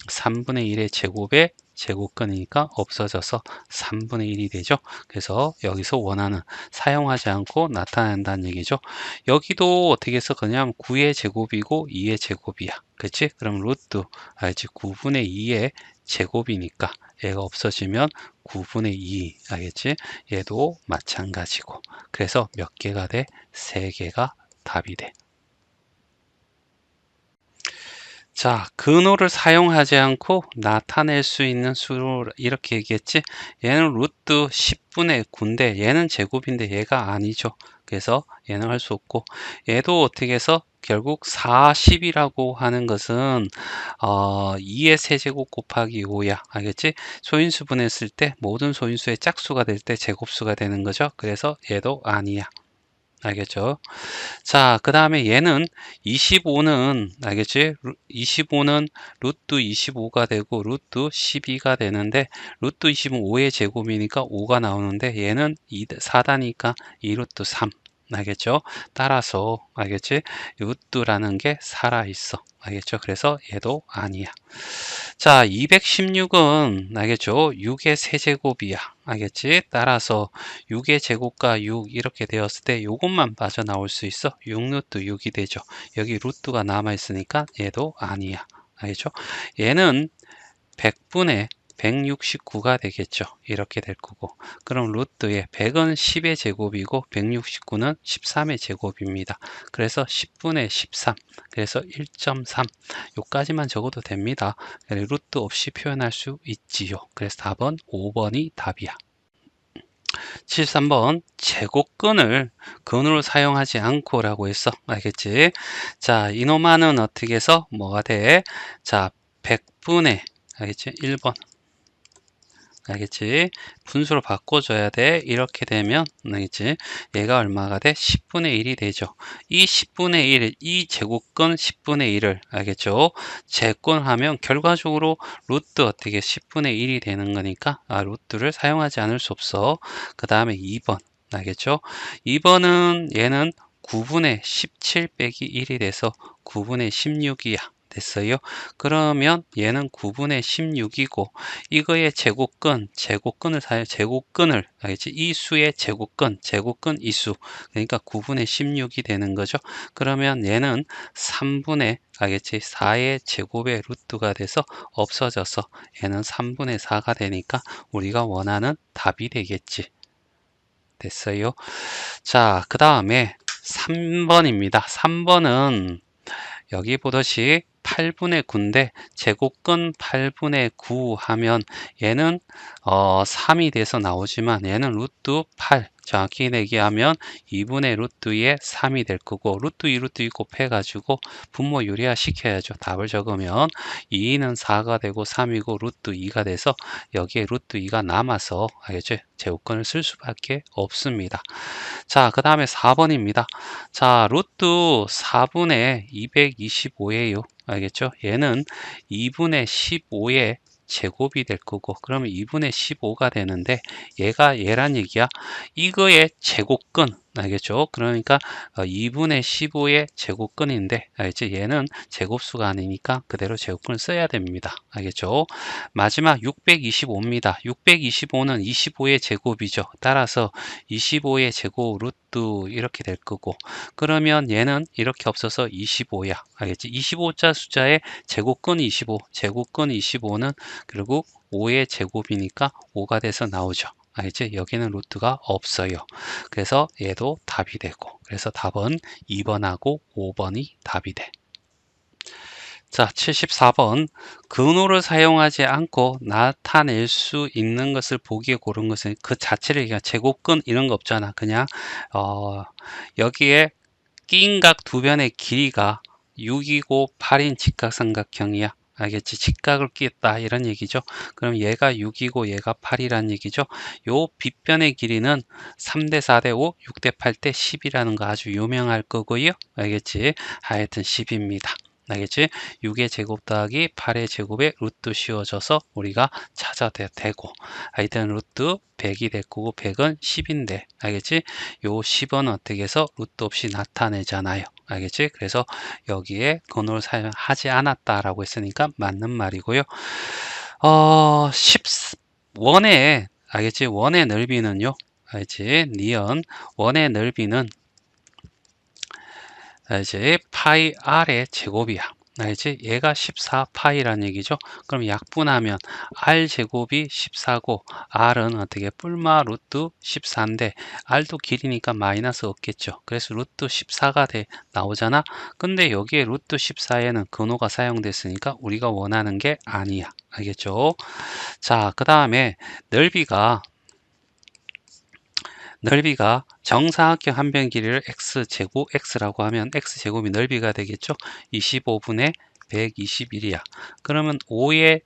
3분의 1의 제곱에 제곱근이니까 없어져서 3분의 1이 되죠. 그래서 여기서 원하는 사용하지 않고 나타낸다는 얘기죠. 여기도 어떻게 해서 그냥 9의 제곱이고 2의 제곱이야. 그치? 그럼 루트 알지? 9분의 2의 제곱이니까 얘가 없어지면 9분의 2 알겠지? 얘도 마찬가지고 그래서 몇 개가 돼? 3개가 답이 돼. 자, 근호를 사용하지 않고 나타낼 수 있는 수를 이렇게 얘기했지. 얘는 루트 10분의 9인데 얘는 제곱인데 얘가 아니죠. 그래서 얘는 할 수 없고 얘도 어떻게 해서 결국 40이라고 하는 것은 2의 세제곱 곱하기 5야. 알겠지? 소인수 분했을 때 모든 소인수의 짝수가 될 때 제곱수가 되는 거죠. 그래서 얘도 아니야. 알겠죠? 자, 그 다음에 얘는 25는 알겠지? 25는 루트 25가 되고 루트 12가 되는데 루트 20은 5의 제곱이니까 5가 나오는데 얘는 4다니까 2루트 3 알겠죠? 따라서 알겠지? 루트라는 게 살아있어. 알겠죠? 그래서 얘도 아니야. 자, 216은 알겠죠? 6의 세제곱이야. 알겠지? 따라서 6의 제곱과 6 이렇게 되었을 때 요것만 빠져나올 수 있어. 6루트 6이 되죠. 여기 루트가 남아있으니까 얘도 아니야. 알겠죠? 얘는 100분의 169가 되겠죠. 이렇게 될 거고. 그럼 루트의 100은 10의 제곱이고 169는 13의 제곱입니다. 그래서 10분의 13. 그래서 1.3. 요까지만 적어도 됩니다. 루트 없이 표현할 수 있지요. 그래서 답은 5번이 답이야. 73번 제곱근을 근으로 사용하지 않고 라고 했어. 알겠지? 자, 이놈아는 어떻게 해서 뭐가 돼? 자, 100분의 알겠지? 1번 알겠지? 분수로 바꿔줘야 돼. 이렇게 되면 알겠지? 얘가 얼마가 돼? 10분의 1이 되죠. 이 10분의 1, 이 제곱근 10분의 1을 알겠죠? 제곱하면 결과적으로 루트 어떻게 10분의 1이 되는 거니까 루트를 사용하지 않을 수 없어. 그 다음에 2번 알겠죠? 2번은 얘는 9분의 17 빼기 1이 돼서 9분의 16이야. 됐어요. 그러면 얘는 9분의 16이고 이거의 제곱근을 알겠지? 이 수의 제곱근 이수 그러니까 9분의 16이 되는 거죠. 그러면 얘는 3분의 알겠지? 4의 제곱의 루트가 돼서 없어져서 얘는 3분의 4가 되니까 우리가 원하는 답이 되겠지. 됐어요. 자, 그 다음에 3번입니다. 3번은 여기 보듯이 8분의 9인데 제곱근 8분의 9 하면 얘는 3이 돼서 나오지만 얘는 루트 8 정확히 내기하면 2분의 루트 2의 3이 될 거고 루트 2 루트 2 곱해가지고 분모 유리화 시켜야죠. 답을 적으면 2는 4가 되고 3이고 루트 2가 돼서 여기에 루트 2가 남아서 알겠죠? 제곱근을 쓸 수밖에 없습니다. 자, 그 다음에 4번입니다. 자, 루트 4분의 225예요. 알겠죠? 얘는 2분의 15의 제곱이 될 거고 그러면 2분의 15가 되는데 얘가 얘란 얘기야. 이거의 제곱근 알겠죠? 그러니까 2분의 15의 제곱근인데 알겠지? 얘는 제곱수가 아니니까 그대로 제곱근을 써야 됩니다. 알겠죠? 마지막 625입니다. 625는 25의 제곱이죠. 따라서 25의 제곱 루트 이렇게 될 거고 그러면 얘는 이렇게 없어서 25야. 알겠지? 25자 숫자의 제곱근 25, 제곱근 25는 결국 5의 제곱이니까 5가 돼서 나오죠. 알겠지? 여기는 루트가 없어요. 그래서 얘도 답이 되고 그래서 답은 2번하고 5번이 답이 돼. 자, 74번. 근호를 사용하지 않고 나타낼 수 있는 것을 보기에 고른 것은 그 자체를 그냥 제곱근 이런 거 없잖아. 그냥 여기에 끼인 각 두 변의 길이가 6이고 8인 직각삼각형이야. 알겠지? 직각을 끼었다 이런 얘기죠. 그럼 얘가 6이고 얘가 8이란 얘기죠. 요 빗변의 길이는 3대 4대 5, 6대 8대 10이라는 거 아주 유명할 거고요. 알겠지? 하여튼 10입니다. 알겠지? 6의 제곱 더하기 8의 제곱에 루트 씌워져서 우리가 찾아도 되고 하여튼 루트 100이 될 거고 100은 10인데 알겠지? 요 10은 어떻게 해서 루트 없이 나타내잖아요. 알겠지? 그래서 여기에 근호를 사용하지 않았다라고 했으니까 맞는 말이고요. 10원의 알겠지? 원의 넓이는요. 알겠지? 니은 원의 넓이는 알지? 파이 r의 제곱이야. 알지? 얘가 14파이란 얘기죠. 그럼 약분하면 r 제곱이 14고 r은 어떻게 뿔마 루트 14인데 r도 길이니까 마이너스 없겠죠. 그래서 루트 14가 나오잖아. 근데 여기에 루트 14에는 근호가 사용됐으니까 우리가 원하는 게 아니야. 알겠죠? 자, 그 다음에 넓이가 정사각형 한 변 길이를 x제곱 x라고 하면 x제곱이 넓이가 되겠죠. 25분의 121이야. 그러면 5의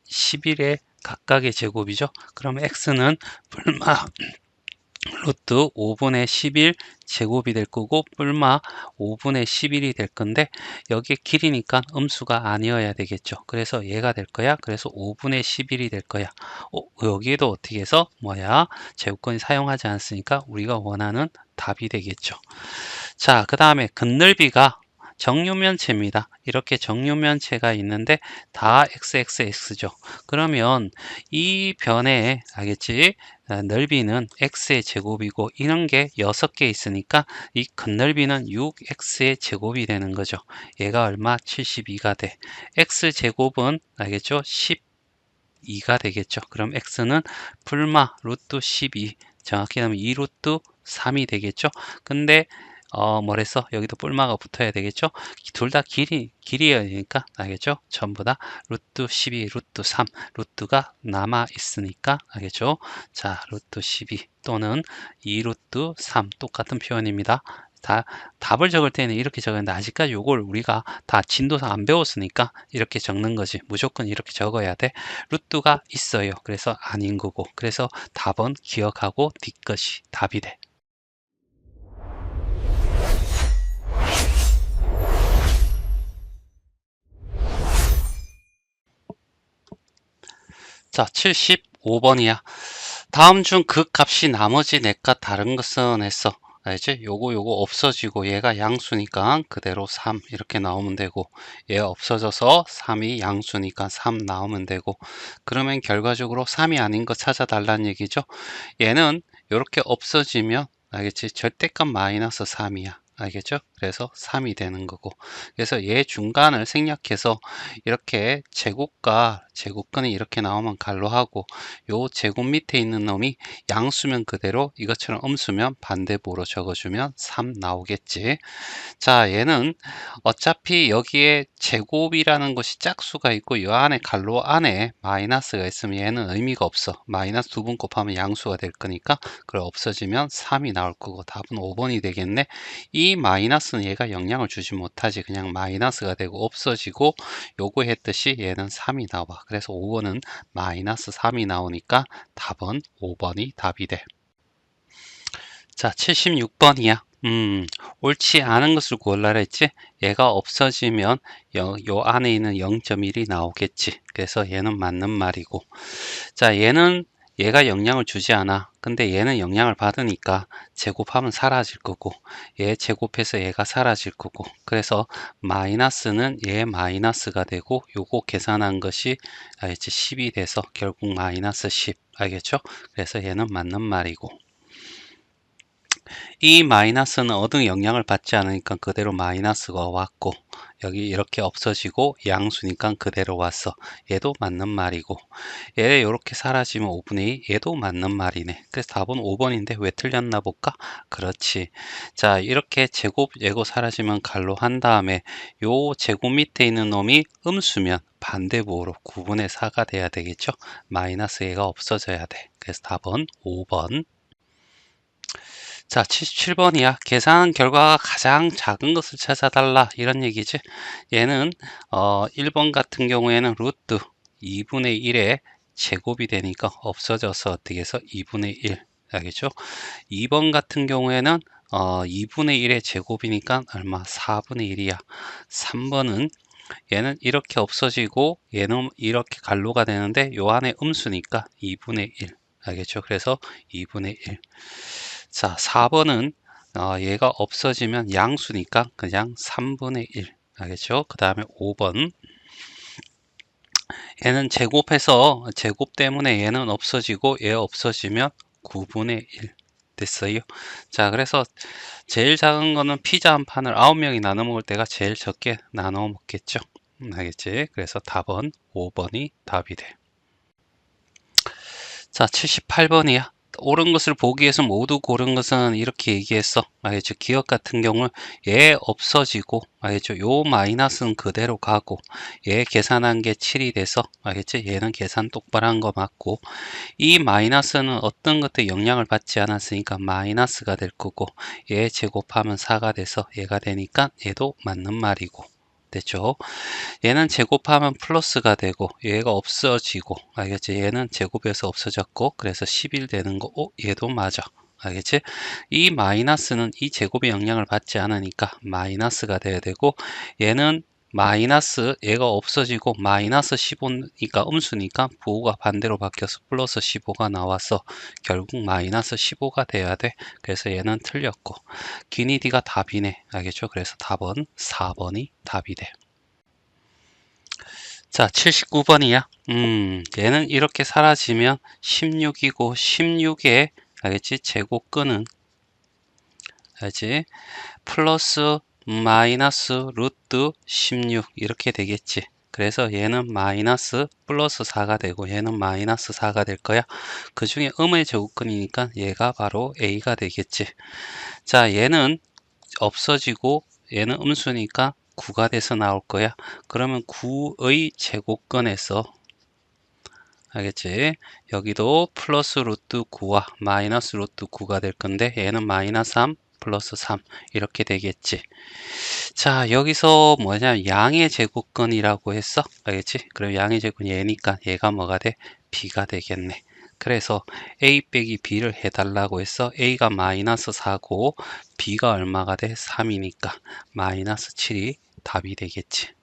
11의 각각의 제곱이죠. 그러면 x는 불마 루트 5분의 11 제곱이 될 거고 뿔마 5분의 11이 될 건데 여기에 길이니까 음수가 아니어야 되겠죠. 그래서 얘가 될 거야. 그래서 5분의 11이 될 거야. 여기에도 어떻게 해서 제곱권이 사용하지 않았으니까 우리가 원하는 답이 되겠죠. 자, 그 다음에 근넓이가 정육면체입니다. 이렇게 정육면체가 있는데 다 xxx죠. 그러면 이 변의 알겠지? 넓이는 x의 제곱이고 이런 게 6개 있으니까 이 근넓이는 6x의 제곱이 되는 거죠. 얘가 얼마? 72가 돼. x 제곱은 알겠죠? 12가 되겠죠. 그럼 x는 풀마 루트 12 정확히 하면 2 루트 3이 되겠죠. 근데 뭐랬어? 여기도 뿔마가 붙어야 되겠죠? 둘 다 길이니까 알겠죠? 전부 다 루트 12, 루트 3, 루트가 남아 있으니까 알겠죠? 자, 루트 12 또는 2 루트 3 똑같은 표현입니다. 답을 적을 때는 이렇게 적었는데 아직까지 이걸 우리가 다 진도상 안 배웠으니까 이렇게 적는 거지. 무조건 이렇게 적어야 돼. 루트가 있어요. 그래서 아닌 거고. 그래서 답은 기억하고 뒷것이 답이 돼. 자, 75번이야. 다음 중 극값이 나머지 넷과 다른 것은 했어. 알지? 요거 없어지고 얘가 양수니까 그대로 3 이렇게 나오면 되고 얘 없어져서 3이 양수니까 3 나오면 되고 그러면 결과적으로 3이 아닌 거 찾아달라는 얘기죠. 얘는 이렇게 없어지면 알겠지? 절대값 마이너스 3이야. 알겠죠? 그래서 3이 되는 거고. 그래서 얘 중간을 생략해서 이렇게 제곱과 제곱근이 이렇게 나오면 갈로하고, 요 제곱 밑에 있는 놈이 양수면 그대로, 이것처럼 음수면 반대부호로 적어주면 3 나오겠지. 자, 얘는 어차피 여기에 제곱이라는 것이 짝수가 있고 이 안에 갈로 안에 마이너스가 있으면 얘는 의미가 없어. 마이너스 두 번 곱하면 양수가 될 거니까, 그래 없어지면 3이 나올 거고 답은 5번이 되겠네. 이 마이너스는 얘가 영향을 주지 못하지. 그냥 마이너스가 되고 없어지고, 요거 했듯이 얘는 3이 나와. 그래서 5번은 마이너스 3이 나오니까 답은 5번이 답이 돼. 자, 76번이야. 옳지 않은 것을 골라라 했지? 얘가 없어지면 요 안에 있는 0.1이 나오겠지. 그래서 얘는 맞는 말이고. 자, 얘가 영향을 주지 않아. 근데 얘는 영향을 받으니까 제곱하면 사라질 거고, 얘 제곱해서 얘가 사라질 거고, 그래서 마이너스는 얘 마이너스가 되고, 요거 계산한 것이 알겠지? 10이 돼서 결국 마이너스 10. 알겠죠? 그래서 얘는 맞는 말이고. 이 마이너스는 얻은 영향을 받지 않으니까 그대로 마이너스가 왔고, 여기 이렇게 없어지고 양수니까 그대로 왔어. 얘도 맞는 말이고, 얘 이렇게 사라지면 5분의 2, 얘도 맞는 말이네. 그래서 답은 5번인데 왜 틀렸나 볼까? 그렇지. 자, 이렇게 제곱 예고 사라지면 갈로 한 다음에 요 제곱 밑에 있는 놈이 음수면 반대부호로 9분의 4가 돼야 되겠죠? 마이너스 얘가 없어져야 돼. 그래서 답은 5번. 자, 77번이야. 계산 결과가 가장 작은 것을 찾아달라. 이런 얘기지. 얘는 1번 같은 경우에는 루트 2분의 1의 제곱이 되니까 없어져서 어떻게 해서 2분의 1. 알겠죠? 2번 같은 경우에는 2분의 1의 제곱이니까 얼마? 4분의 1이야. 3번은 얘는 이렇게 없어지고 얘는 이렇게 갈로가 되는데 요 안에 음수니까 2분의 1. 알겠죠? 그래서 2분의 1. 자, 4번은 얘가 없어지면 양수니까 그냥 3분의 1. 알겠죠? 그 다음에 5번. 얘는 제곱해서 제곱 때문에 얘는 없어지고 얘 없어지면 9분의 1 됐어요. 자, 그래서 제일 작은 거는 피자 한 판을 9명이 나눠 먹을 때가 제일 적게 나눠 먹겠죠. 알겠지? 그래서 답은 5번이 답이 돼. 자, 78번이야. 옳은 것을 보기 위해서 모두 고른 것은 이렇게 얘기했어. 알겠죠? 기억 같은 경우 얘 없어지고, 알겠죠? 요 마이너스는 그대로 가고, 얘 계산한 게 7이 돼서, 알겠지? 얘는 계산 똑바로 한 거 맞고, 이 마이너스는 어떤 것도 영향을 받지 않았으니까 마이너스가 될 거고, 얘 제곱하면 4가 돼서 얘가 되니까 얘도 맞는 말이고. 됐죠? 얘는 제곱하면 플러스가 되고 얘가 없어지고, 알겠지? 얘는 제곱해서 없어졌고 그래서 11 되는 거. 얘도 맞아. 알겠지? 이 마이너스는 이 제곱의 영향을 받지 않으니까 마이너스가 돼야 되고, 얘는 마이너스 얘가 없어지고 마이너스 15니까 음수니까 부호가 반대로 바뀌어서 플러스 15가 나와서 결국 마이너스 15가 돼야 돼. 그래서 얘는 틀렸고 기니디가 답이네. 알겠죠? 그래서 답은 4번이 답이 돼. 자, 79번이야. 얘는 이렇게 사라지면 16이고 16의 알겠지? 제곱근은 알지? 플러스 마이너스 루트 16 이렇게 되겠지. 그래서 얘는 마이너스 플러스 4가 되고 얘는 마이너스 4가 될 거야. 그 중에 음의 제곱근이니까 얘가 바로 A가 되겠지. 자, 얘는 없어지고 얘는 음수니까 9가 돼서 나올 거야. 그러면 9의 제곱근에서 알겠지? 여기도 플러스 루트 9와 마이너스 루트 9가 될 건데 얘는 마이너스 3 플러스 3 이렇게 되겠지. 자, 여기서 뭐냐, 양의 제곱근이라고 했어. 알겠지? 그럼 양의 제곱은 얘니까 얘가 뭐가 돼? b가 되겠네. 그래서 a 빼기 b를 해달라고 했어. a가 마이너스 4고 b가 얼마가 돼? 3이니까 마이너스 7이 답이 되겠지.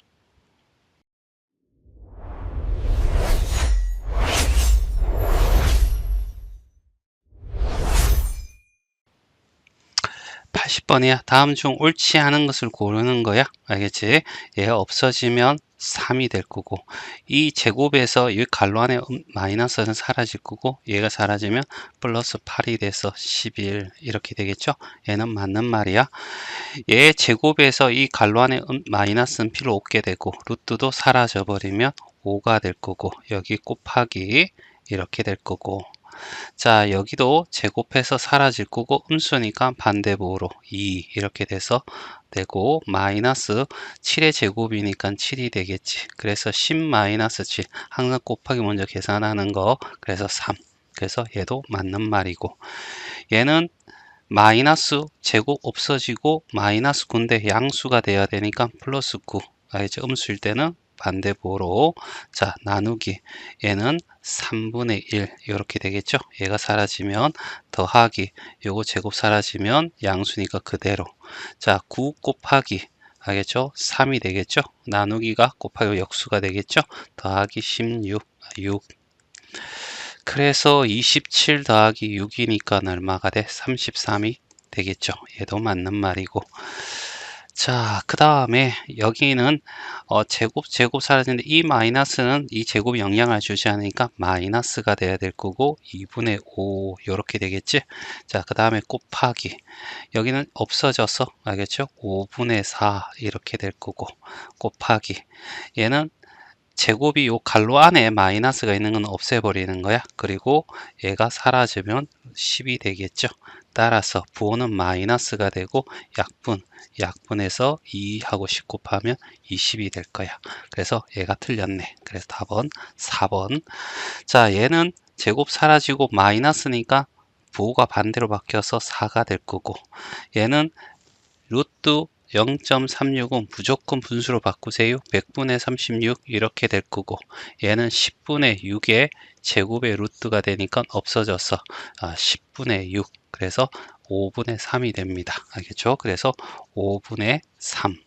80번이야. 다음 중 옳지 않은 것을 고르는 거야. 알겠지? 얘 없어지면 3이 될 거고, 이 제곱에서 이 괄호 안에 마이너스는 사라질 거고, 얘가 사라지면 플러스 8이 돼서 11 이렇게 되겠죠. 얘는 맞는 말이야. 얘 제곱에서 이 괄호 안에 마이너스는 필요 없게 되고, 루트도 사라져 버리면 5가 될 거고, 여기 곱하기 이렇게 될 거고, 자 여기도 제곱해서 사라질 거고, 음수니까 반대부호로 2 이렇게 돼서 되고, 마이너스 7의 제곱이니까 7이 되겠지. 그래서 10 마이너스 7, 항상 곱하기 먼저 계산하는 거, 그래서 3. 그래서 얘도 맞는 말이고, 얘는 마이너스 제곱 없어지고 마이너스 9인데 양수가 돼야 되니까 플러스 9. 알겠죠? 음수일 때는 반대보로, 자 나누기, 얘는 3분의 1 이렇게 되겠죠. 얘가 사라지면 더하기, 요거 제곱 사라지면 양수니까 그대로, 자 9 곱하기, 알겠죠? 3이 되겠죠. 나누기가 곱하기 역수가 되겠죠. 더하기 16, 6. 그래서 27 더하기 6이니까 얼마가 돼? 33이 되겠죠. 얘도 맞는 말이고, 자 그 다음에 여기는 제곱 사라지는데, 이 마이너스는 이 제곱이 영향을 주지 않으니까 마이너스가 돼야 될 거고, 2분의 5 이렇게 되겠지. 자 그 다음에 곱하기, 여기는 없어져서, 알겠죠? 5분의 4 이렇게 될 거고, 곱하기, 얘는 제곱이 요 괄호 안에 마이너스가 있는 건 없애버리는 거야. 그리고 얘가 사라지면 10이 되겠죠. 따라서 부호는 마이너스가 되고, 약분해서 2하고 10 곱하면 20이 될 거야. 그래서 얘가 틀렸네. 그래서 답은 4번. 자 얘는 제곱 사라지고 마이너스니까 부호가 반대로 바뀌어서 4가 될 거고, 얘는 루트 0.36은 무조건 분수로 바꾸세요. 100분의 36 이렇게 될 거고, 얘는 10분의 6의 제곱의 루트가 되니까 없어져서 10분의 6, 그래서 5분의 3이 됩니다. 알겠죠? 그래서 5분의 3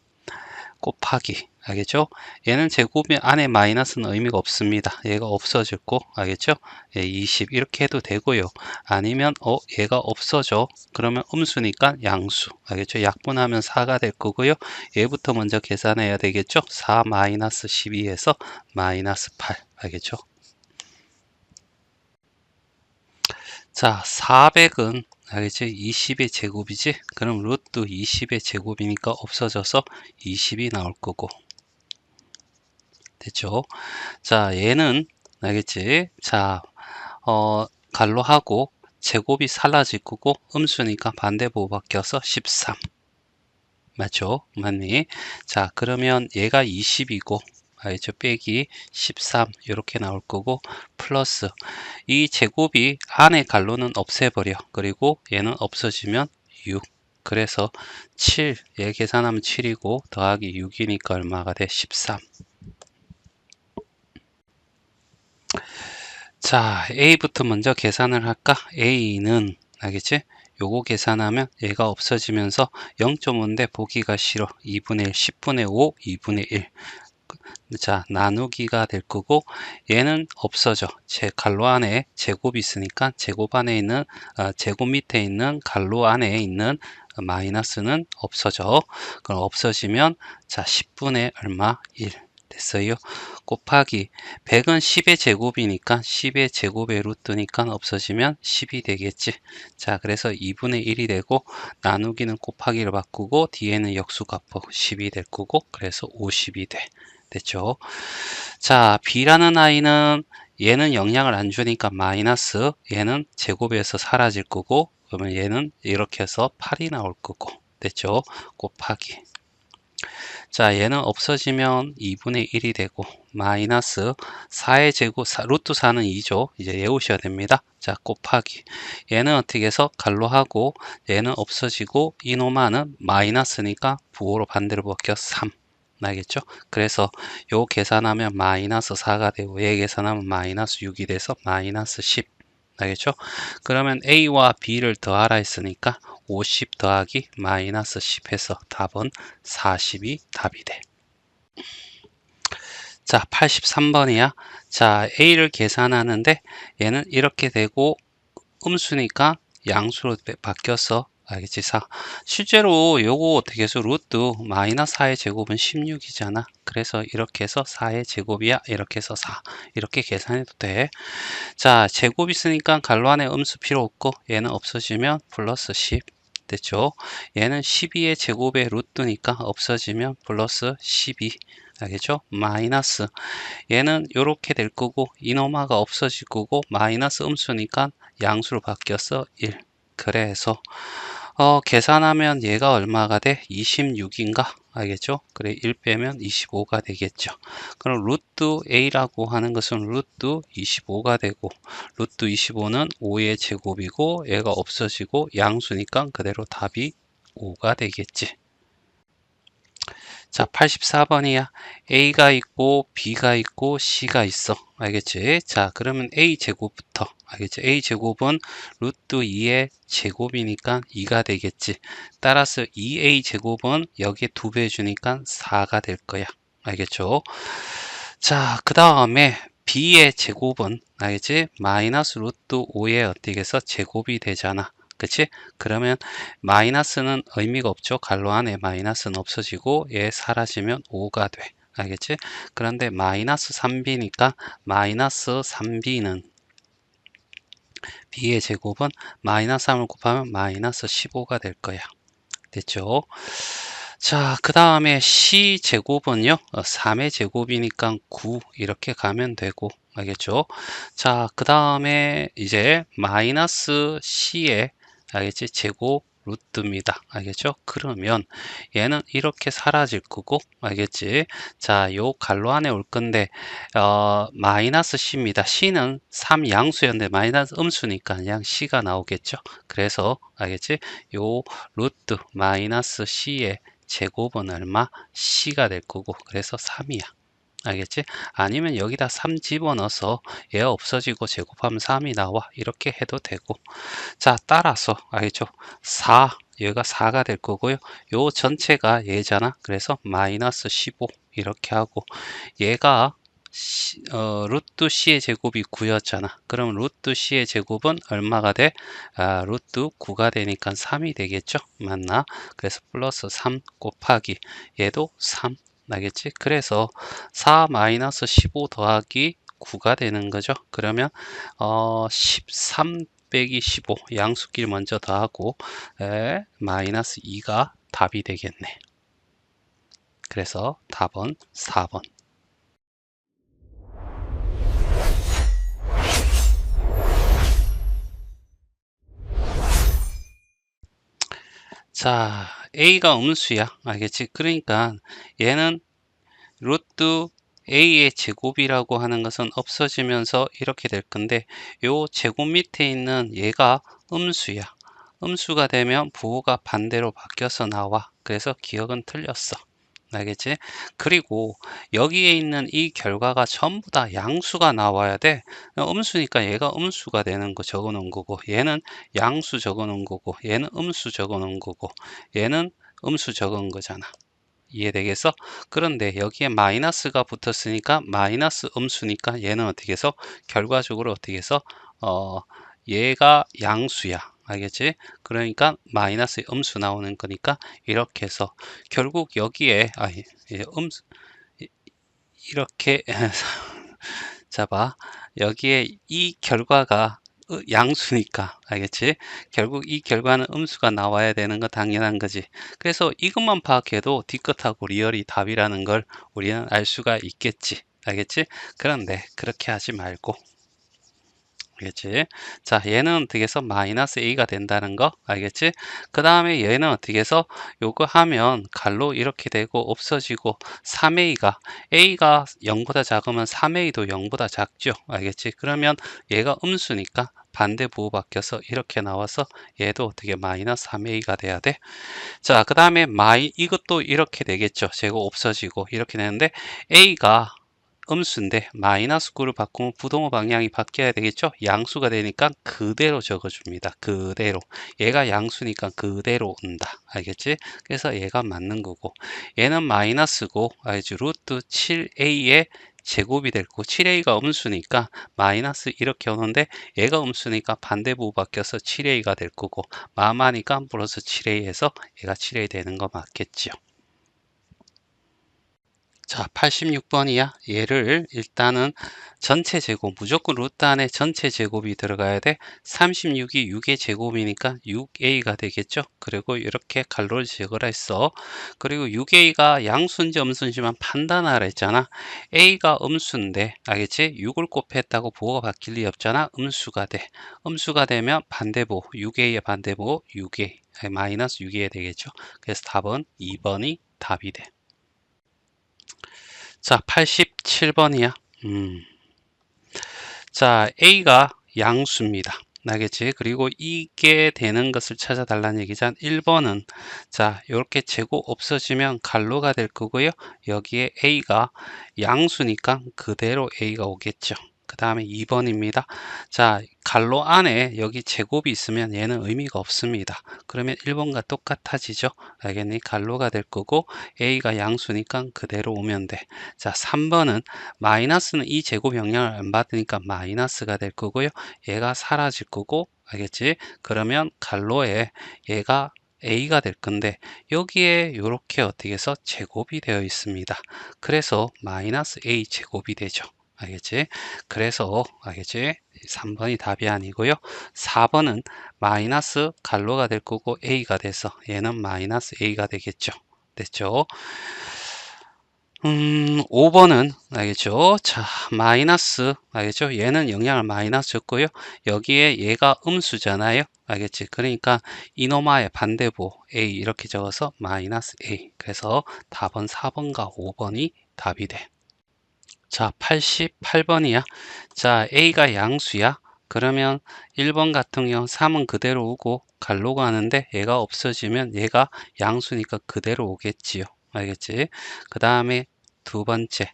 곱하기, 알겠죠? 얘는 제곱 안에 마이너스는 의미가 없습니다. 얘가 없어졌고, 알겠죠? 20 이렇게 해도 되고요. 아니면 얘가 없어져, 그러면 음수니까 양수, 알겠죠? 약분하면 4가 될 거고요. 얘부터 먼저 계산해야 되겠죠? 4 마이너스 12에서 마이너스 8, 알겠죠? 자 400은 알겠지? 20의 제곱이지? 그럼 루트 20의 제곱이니까 없어져서 20이 나올 거고, 됐죠? 자 얘는 알겠지? 자 갈로하고 제곱이 사라질 거고, 음수니까 반대보호 바뀌어서 13. 맞죠? 맞니? 자 그러면 얘가 20이고, 알겠죠? 빼기 13 이렇게 나올 거고, 플러스 이 제곱이 안에 갈로는 없애버려. 그리고 얘는 없어지면 6. 그래서 7, 얘 계산하면 7이고 더하기 6이니까 얼마가 돼? 13. 자 A부터 먼저 계산을 할까? A는 알겠지? 요거 계산하면 얘가 없어지면서 0.5인데 보기가 싫어. 2분의 1, 10분의 5, 2분의 1. 자 나누기가 될 거고, 얘는 없어져. 제 갈로 안에 제곱이 있으니까 제곱 안에 있는 제곱 밑에 있는 갈로 안에 있는 마이너스는 없어져. 그럼 없어지면 자 10분의 얼마? 1 됐어요. 곱하기 100은 10의 제곱이니까 10의 제곱의 루트니까 없어지면 10이 되겠지. 자 그래서 2분의 1이 되고, 나누기는 곱하기를 바꾸고 뒤에는 역수가 10이 될 거고, 그래서 50이 돼. 됐죠? 자 B라는 아이는 얘는 영향을 안 주니까 마이너스, 얘는 제곱에서 사라질 거고, 그러면 얘는 이렇게 해서 8이 나올 거고, 됐죠? 곱하기, 자 얘는 없어지면 2분의 1이 되고, 마이너스 4의 제곱, 루트 4는 2죠. 이제 외우셔야 됩니다. 자 곱하기, 얘는 어떻게 해서 갈로하고 얘는 없어지고, 이노마는 마이너스니까 부호로 반대로 바뀌어 3. 알겠죠? 그래서 요 계산하면 마이너스 4가 되고, 얘 계산하면 마이너스 6이 돼서 마이너스 10. 알겠죠? 그러면 A와 B를 더하라 했으니까 50 더하기 마이너스 10 해서 답은 40이 답이 돼. 자 83번이야. 자 A를 계산하는데 얘는 이렇게 되고, 음수니까 양수로 바뀌어서 알겠지? 4. 실제로 요거 어떻게 해서 루트 마이너스 4의 제곱은 16이잖아. 그래서 이렇게 해서 4의 제곱이야. 이렇게 해서 4. 이렇게 계산해도 돼. 자, 제곱 있으니까 괄호 안에 음수 필요 없고 얘는 없어지면 플러스 10 됐죠? 얘는 12의 제곱의 루트니까 없어지면 플러스 12 알겠죠? 마이너스 얘는 이렇게 될 거고 이노마가 없어질 거고 마이너스 음수니까 양수로 바뀌어서 1 그래서 계산하면 얘가 얼마가 돼? 26인가? 알겠죠? 그래 1 빼면 25가 되겠죠. 그럼 루트 a라고 하는 것은 루트 25가 되고 루트 25는 5의 제곱이고 얘가 없어지고 양수니까 그대로 답이 5가 되겠지. 자, 84번이야. A가 있고 B가 있고 C가 있어. 알겠지? 자, 그러면 A 제곱부터. 알겠지? A 제곱은 루트 2의 제곱이니까 2가 되겠지. 따라서 2A 제곱은 여기에 2배 주니까 4가 될 거야. 알겠죠? 자, 그 다음에 B의 제곱은 알겠지? 마이너스 루트 5의 어떻게 해서 제곱이 되잖아. 그치? 그러면 마이너스는 의미가 없죠. 괄호 안에 마이너스는 없어지고 얘 사라지면 5가 돼. 알겠지? 그런데 마이너스 3b니까 마이너스 3b는 b의 제곱은 마이너스 3을 곱하면 마이너스 15가 될 거야. 됐죠? 자, 그 다음에 c 제곱은요. 3의 제곱이니까 9 이렇게 가면 되고 알겠죠? 자, 그 다음에 이제 마이너스 c의 알겠지? 제곱 루트입니다. 알겠죠? 그러면 얘는 이렇게 사라질 거고 알겠지? 자, 요 괄호 안에 올 건데 마이너스 c입니다. c는 3 양수였는데 마이너스 음수니까 그냥 c가 나오겠죠? 그래서 알겠지? 요 루트 마이너스 c의 제곱은 얼마? c가 될 거고 그래서 3이야. 알겠지? 아니면 여기다 3 집어넣어서 얘 없어지고 제곱하면 3이 나와. 이렇게 해도 되고. 자, 따라서 알겠죠? 4 얘가 4가 될 거고요. 요 전체가 얘잖아. 그래서 마이너스 15 이렇게 하고 얘가 루트 c의 제곱이 9였잖아. 그럼 루트 c의 제곱은 얼마가 돼? 루트 9가 되니까 3이 되겠죠? 맞나? 그래서 플러스 3 곱하기 얘도 3 나겠지? 그래서 4 마이너스 15 더하기 9가 되는 거죠. 그러면 13 빼기 15 양수끼리 먼저 더하고 마이너스 2가 답이 되겠네. 그래서 답은 4번. 자, A가 음수야. 알겠지? 그러니까 얘는 루트 A의 제곱이라고 하는 것은 없어지면서 이렇게 될 건데 요 제곱 밑에 있는 얘가 음수야. 음수가 되면 부호가 반대로 바뀌어서 나와. 그래서 기억은 틀렸어. 알겠지? 그리고 여기에 있는 이 결과가 전부 다 양수가 나와야 돼. 음수니까 얘가 음수가 되는 거 적어 놓은 거고 얘는 양수 적어 놓은 거고 얘는 음수 적어 놓은 거고 얘는 음수 적은 거잖아. 이해되겠어? 그런데 여기에 마이너스가 붙었으니까 마이너스 음수니까 얘는 어떻게 해서 결과적으로 어떻게 해서 얘가 양수야. 알겠지? 그러니까 마이너스 음수 나오는 거니까 이렇게 해서 결국 여기에 음수 이렇게 잡아 여기에 이 결과가 양수니까 알겠지? 결국 이 결과는 음수가 나와야 되는 거 당연한 거지. 그래서 이것만 파악해도 D끝하고 리얼이 답이라는 걸 우리는 알 수가 있겠지. 알겠지? 그런데 그렇게 하지 말고 알겠지? 자, 얘는 어떻게 해서 마이너스 a가 된다는 거 알겠지? 그 다음에 얘는 어떻게 해서 요거 하면 갈로 이렇게 되고 없어지고 3a가 0보다 작으면 3a도 0보다 작죠. 알겠지? 그러면 얘가 음수니까 반대 부호 바뀌어서 이렇게 나와서 얘도 어떻게 마이너스 3a가 돼야 돼? 자, 그 다음에 이것도 이렇게 되겠죠. 제곱 없어지고 이렇게 되는데 a가 음수인데 마이너스 9를 바꾸면 부동호 방향이 바뀌어야 되겠죠. 양수가 되니까 그대로 적어줍니다. 그대로 얘가 양수니까 그대로 온다. 알겠지? 그래서 얘가 맞는 거고 얘는 마이너스고 알지? 루트 7a의 제곱이 될 거고 7a가 음수니까 마이너스 이렇게 오는데 얘가 음수니까 반대부 바뀌어서 7a가 될 거고 마마니까 플러스 7a 해서 얘가 7a 되는 거 맞겠지요. 자, 86번이야. 얘를 일단은 전체 제곱, 무조건 루트 안에 전체 제곱이 들어가야 돼. 36이 6의 제곱이니까 6a가 되겠죠. 그리고 이렇게 가로를 지으라 했어. 그리고 6a가 양수인지 음수인지만 판단하라 했잖아. a가 음수인데, 알겠지? 6을 곱했다고 부호가 바뀔 리 없잖아. 음수가 돼. 음수가 되면 반대부, 6a의 반대부 6a, 마이너스 6a 되겠죠. 그래서 답은 2번이 답이 돼. 자, 87번이야. 자, A가 양수입니다. 알겠지? 그리고 이게 되는 것을 찾아달라는 얘기잖아. 1번은 자, 이렇게 제곱 없어지면 갈로가 될 거고요. 여기에 A가 양수니까 그대로 A가 오겠죠. 그 다음에 2번입니다. 자, 갈로 안에 여기 제곱이 있으면 얘는 의미가 없습니다. 그러면 1번과 똑같아지죠. 알겠니? 갈로가 될 거고 A가 양수니까 그대로 오면 돼. 자, 3번은 마이너스는 이 제곱 영향을 안 받으니까 마이너스가 될 거고요. 얘가 사라질 거고, 알겠지? 그러면 갈로에 얘가 a가 될 건데 여기에 이렇게 어떻게 해서 제곱이 되어 있습니다. 그래서 마이너스 a 제곱이 되죠. 알겠지? 그래서 알겠지? 3번이 답이 아니고요. 4번은 마이너스 갈로가 될 거고 a가 돼서 얘는 마이너스 a가 되겠죠. 됐죠? 5번은 알겠죠? 자, 마이너스 알겠죠? 얘는 영향을 마이너스 줬고요. 여기에 얘가 음수잖아요. 알겠지? 그러니까 이노마의 반대부 a 이렇게 적어서 마이너스 a. 그래서 답은 4번과 5번이 답이 돼. 자, 88번이야. 자, a가 양수야. 그러면 1번 같은 경우 3은 그대로 오고 갈로가 하는데 얘가 없어지면 얘가 양수니까 그대로 오겠지요. 알겠지? 그 다음에 두 번째,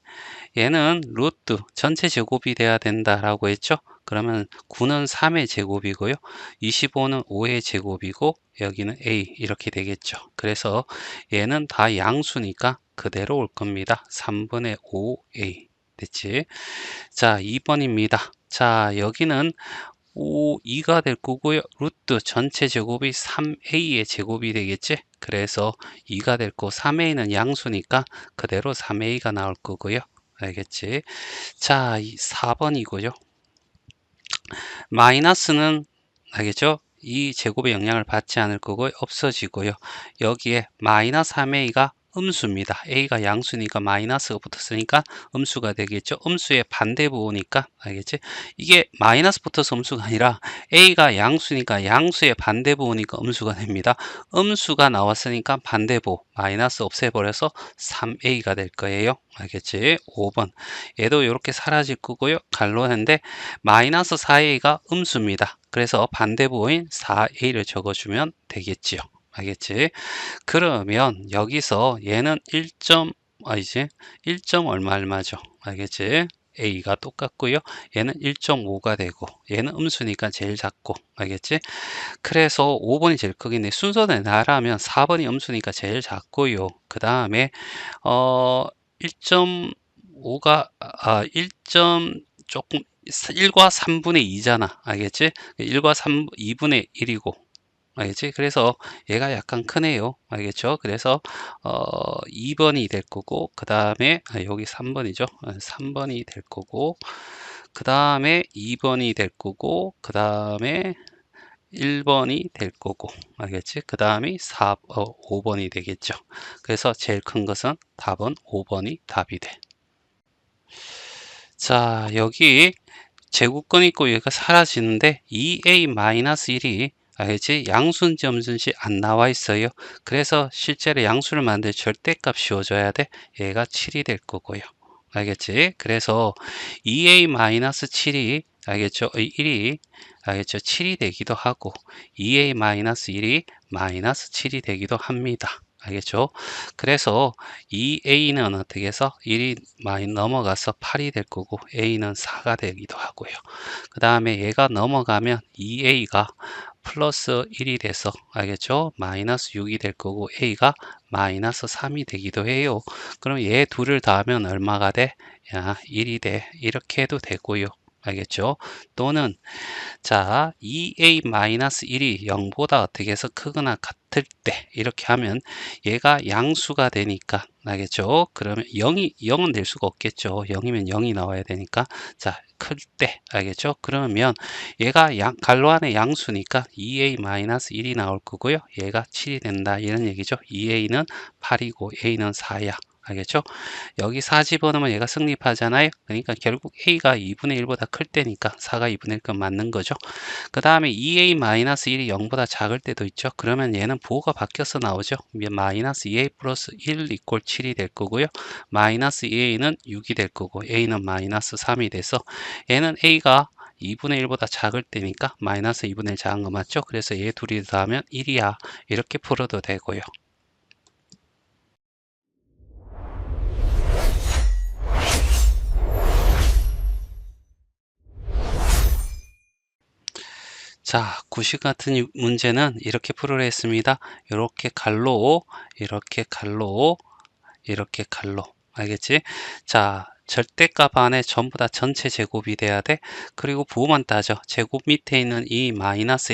얘는 루트 전체 제곱이 돼야 된다라고 했죠. 그러면 9는 3의 제곱이고요. 25는 5의 제곱이고 여기는 a 이렇게 되겠죠. 그래서 얘는 다 양수니까 그대로 올 겁니다. 3분의 5a 됐지? 자, 2번입니다. 자, 여기는 2가 될 거고요. 루트 전체 제곱이 3a의 제곱이 되겠지? 그래서 2가 될 거, 3a는 양수니까 그대로 3a가 나올 거고요. 알겠지? 자, 4번이고요. 마이너스는 알겠죠? 이 제곱의 영향을 받지 않을 거고 없어지고요. 여기에 마이너스 3a가 음수입니다. a가 양수니까 마이너스가 붙었으니까 음수가 되겠죠. 음수의 반대부호니까 알겠지? 이게 마이너스 붙어서 음수가 아니라 a가 양수니까 양수의 반대부호니까 음수가 됩니다. 음수가 나왔으니까 반대부 마이너스 없애버려서 3a가 될 거예요. 알겠지? 5번 얘도 이렇게 사라질 거고요. 갈로했는데 마이너스 4a가 음수입니다. 그래서 반대부호인 4a를 적어주면 되겠지요. 알겠지? 그러면 여기서 얘는 1점, 이제 1점 얼마죠? 알겠지? a가 똑같고요. 얘는 1.5가 되고 얘는 음수니까 제일 작고 알겠지? 그래서 5번이 제일 크겠네. 순서는 나라면 4번이 음수니까 제일 작고요. 그 다음에 1.5가 1점 조금 1과 3분의 2잖아. 알겠지? 1과 3, 2분의 1이고 알겠지? 그래서 얘가 약간 크네요. 알겠죠? 그래서 2번이 될 거고 그 다음에 여기 3번이죠. 3번이 될 거고 그 다음에 2번이 될 거고 그 다음에 1번이 될 거고 알겠지? 그 다음이 5번이 되겠죠. 그래서 제일 큰 것은 답은 5번이 답이 돼. 자, 여기 제곱근 있고 얘가 사라지는데 2a-1이 알겠지? 양수인지 음수인지 안 나와 있어요. 그래서 실제로 양수를 만들 절대값 씌워줘야 돼. 얘가 7이 될 거고요. 알겠지? 그래서 2a-7이 알겠죠? 1이 알겠죠? 7이 되기도 하고 2a-1이 마이너스 7이 되기도 합니다. 알겠죠? 그래서 2a는 어떻게 해서 1이 많이 넘어가서 8이 될 거고 a는 4가 되기도 하고요. 그 다음에 얘가 넘어가면 2a가 플러스 1이 돼서 알겠죠? 마이너스 6이 될 거고 A가 마이너스 3이 되기도 해요. 그럼 얘 둘을 더하면 얼마가 돼? 야, 1이 돼. 이렇게 해도 되고요. 알겠죠? 또는 자, 2a-1이 0보다 어떻게 해서 크거나 같을 때 이렇게 하면 얘가 양수가 되니까 알겠죠? 그러면 0은 될 수가 없겠죠. 0이면 0이 나와야 되니까 자, 클 때 알겠죠? 그러면 얘가 괄호 안에 양수니까 2a-1이 나올 거고요. 얘가 7이 된다 이런 얘기죠. 2a는 8이고 a는 4야. 알겠죠? 여기 4 집어넣으면 얘가 성립하잖아요. 그러니까 결국 A가 2분의 1보다 클 때니까 4가 2분의 1건 맞는 거죠. 그 다음에 2A-1이 0보다 작을 때도 있죠. 그러면 얘는 부호가 바뀌어서 나오죠. 마이너스 2A 플러스 1 이꼴 7이 될 거고요. 마이너스 2A는 6이 될 거고 A는 마이너스 3이 돼서 얘는 A가 2분의 1보다 작을 때니까 마이너스 2분의 1 작은 거 맞죠? 그래서 얘 둘이 더하면 1이야. 이렇게 풀어도 되고요. 자, 구식 같은 문제는 이렇게 풀으려 했습니다. 이렇게 갈로, 이렇게 갈로, 이렇게 갈로. 알겠지? 자, 절대값 안에 전부 다 전체 제곱이 돼야 돼. 그리고 부호만 따져. 제곱 밑에 있는 이 마이너스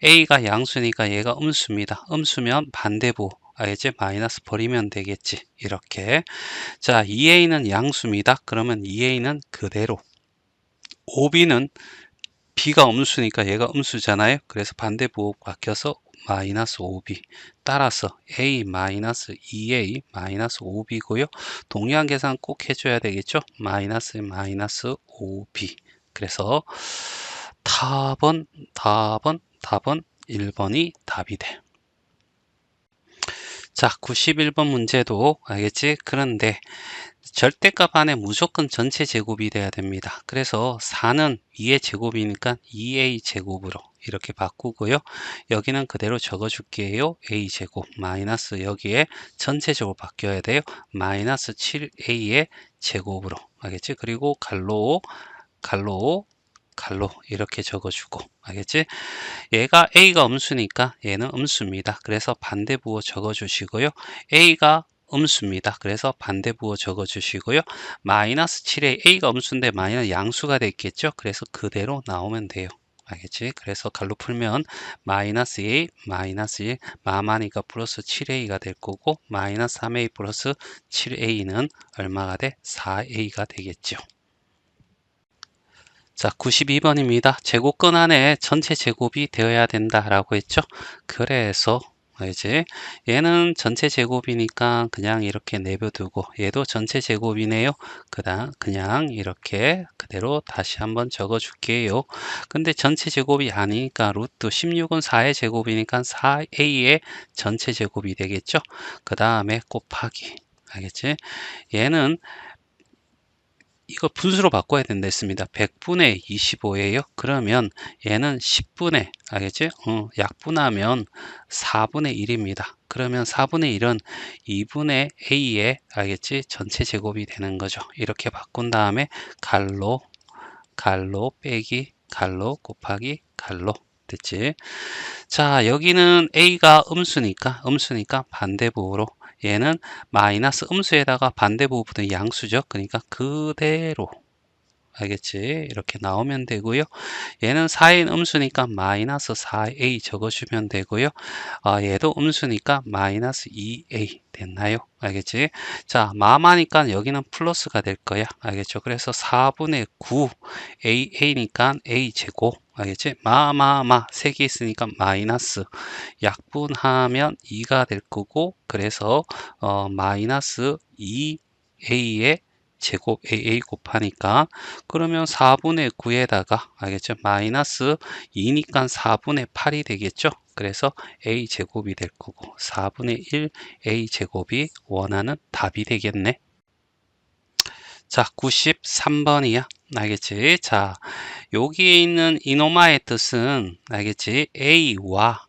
A가 양수니까 얘가 음수입니다. 음수면 반대부. 알겠지? 마이너스 버리면 되겠지. 이렇게. 자, 2A는 양수입니다. 그러면 2A는 그대로. 5B는 B가 음수니까 얘가 음수잖아요. 그래서 반대 부호 바뀌어서 마이너스 5b 따라서 a 마이너스 2a 마이너스 5b고요. 동일한 계산 꼭 해줘야 되겠죠. 마이너스 5b. 그래서 답은 1번이 답이 돼. 자, 91번 문제도 알겠지? 그런데 절대값 안에 무조건 전체 제곱이 돼야 됩니다. 그래서 4는 2의 제곱이니까 2a 제곱으로 이렇게 바꾸고요. 여기는 그대로 적어 줄게요. a 제곱 마이너스 여기에 전체적으로 바뀌어야 돼요. 마이너스 7a의 제곱으로 알겠지? 그리고 갈로 이렇게 적어주고 알겠지? 얘가 A가 음수니까 얘는 음수입니다. 그래서 반대 부호 적어주시고요. A가 음수입니다. 그래서 반대 부호 적어주시고요. 마이너스 7에 A가 음수인데 마이너스 양수가 됐겠죠? 그래서 그대로 나오면 돼요. 알겠지? 그래서 갈로 풀면 마이너스 A, 마이너스 1, 마마니까 플러스 7A가 될 거고 마이너스 3A 플러스 7A는 얼마가 돼? 4A가 되겠죠. 자, 92번입니다. 제곱근 안에 전체 제곱이 되어야 된다라고 했죠. 그래서 이제 얘는 전체 제곱이니까 그냥 이렇게 내버두고 얘도 전체 제곱이네요. 그다음 그냥 이렇게 그대로 다시 한번 적어 줄게요. 근데 전체 제곱이 아니니까 루트 16은 4의 제곱이니까 4a의 전체 제곱이 되겠죠. 그 다음에 곱하기 알겠지? 얘는 이거 분수로 바꿔야 된다 했습니다. 100분의 25예요. 그러면 얘는 10분의 알겠지? 약분하면 4분의 1입니다. 그러면 4분의 1은 2분의 a의 알겠지? 전체 제곱이 되는 거죠. 이렇게 바꾼 다음에 갈로 빼기 갈로 곱하기 갈로 됐지? 자, 여기는 a가 음수니까 반대부호로 얘는 마이너스 음수에다가 반대부호 붙은 양수죠. 그러니까 그대로 알겠지? 이렇게 나오면 되고요. 얘는 4인 음수니까 마이너스 4a 적어주면 되고요. 얘도 음수니까 마이너스 2a 됐나요? 알겠지? 자, 마마니까 여기는 플러스가 될 거야. 알겠죠? 그래서 4분의 9 a니까 a 제곱 알겠지? 세 개 있으니까 마이너스 약분하면 2가 될 거고 그래서 마이너스 2a의 제곱 AA 곱하니까 그러면 4분의 9에다가 알겠죠? 마이너스 2니까 4분의 8이 되겠죠? 그래서 A 제곱이 될 거고 4분의 1 A 제곱이 원하는 답이 되겠네. 자, 93번이야. 알겠지? 자, 여기에 있는 이노마의 뜻은 알겠지? A와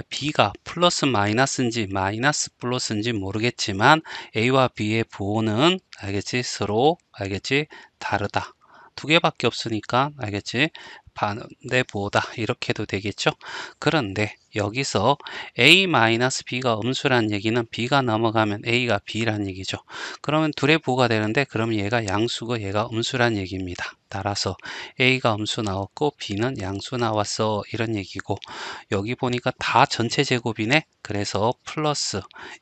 B가 플러스 마이너스인지 마이너스 플러스인지 모르겠지만 A와 B의 부호는 알겠지? 서로 알겠지? 다르다. 두 개밖에 없으니까 알겠지? 반대보다 이렇게 해도 되겠죠? 그런데 여기서 a-b가 음수란 얘기는 b가 넘어가면 a가 b란 얘기죠. 그러면 둘의 부가 되는데 그럼 얘가 양수고 얘가 음수란 얘기입니다. 따라서 a가 음수 나왔고 b는 양수 나왔어 이런 얘기고, 여기 보니까 다 전체 제곱이네. 그래서 플러스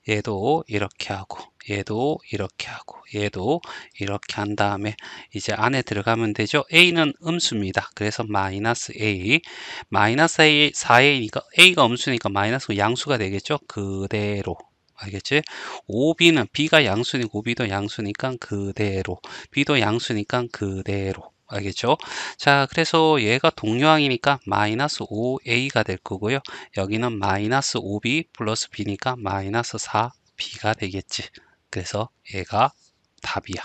얘도 이렇게 하고 얘도 이렇게 하고 얘도 이렇게 한 다음에 이제 안에 들어가면 되죠. a는 음수입니다. 그래서 마이너스 a, 마이너스 a 4a니까 a가 음수니까 마이너스 양수가 되겠죠. 그대로. 알겠지? 5b는 b가 양수니까 5b도 양수니까 그대로, b도 양수니까 그대로. 알겠죠? 자, 그래서 얘가 동료항이니까 마이너스 5a가 될 거고요. 여기는 마이너스 5b 플러스 b니까 마이너스 4b가 되겠지. 그래서 얘가 답이야.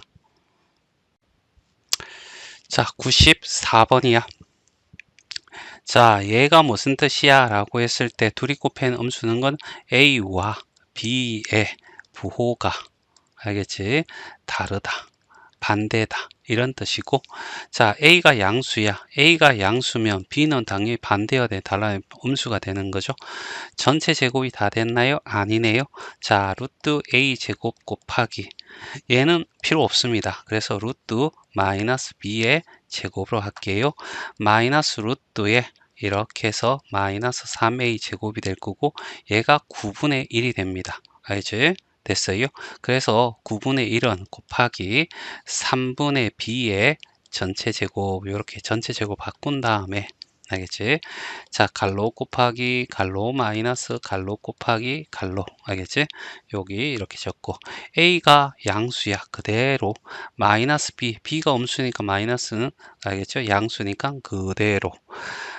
자, 94번이야. 자, 얘가 무슨 뜻이야? 라고 했을 때 둘이 곱한 음수는 건 A와 B의 부호가, 알겠지? 다르다, 반대다 이런 뜻이고, 자, A가 양수야. A가 양수면 B는 당연히 반대여야 돼. 달라는 음수가 되는 거죠. 전체 제곱이 다 됐나요? 아니네요. 자, 루트 A 제곱 곱하기, 얘는 필요 없습니다. 그래서 루트 마이너스 b의 제곱으로 할게요. 마이너스 루트에 이렇게 해서 마이너스 3a 제곱이 될 거고, 얘가 9분의 1이 됩니다. 알지? 됐어요? 그래서 9분의 1은 곱하기 3분의 b의 전체 제곱, 이렇게 전체 제곱 바꾼 다음에, 알겠지? 자, 갈로 곱하기 갈로 마이너스 갈로 곱하기 갈로, 알겠지? 여기 이렇게 적고, a가 양수야. 그대로 마이너스 b, b가 음수니까 마이너스는, 알겠죠? 양수니까 그대로.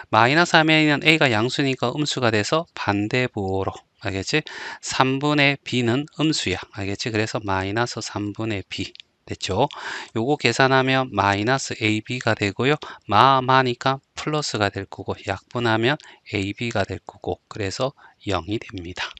마이너스 하면은 a가 양수니까 음수가 돼서 반대부호로, 알겠지? 3분의 b는 음수야. 알겠지? 그래서 마이너스 3분의 b 됐죠? 요거 계산하면 마이너스 ab가 되고요. 마니까 플러스가 될 거고, 약분하면 ab가 될 거고, 그래서 0이 됩니다.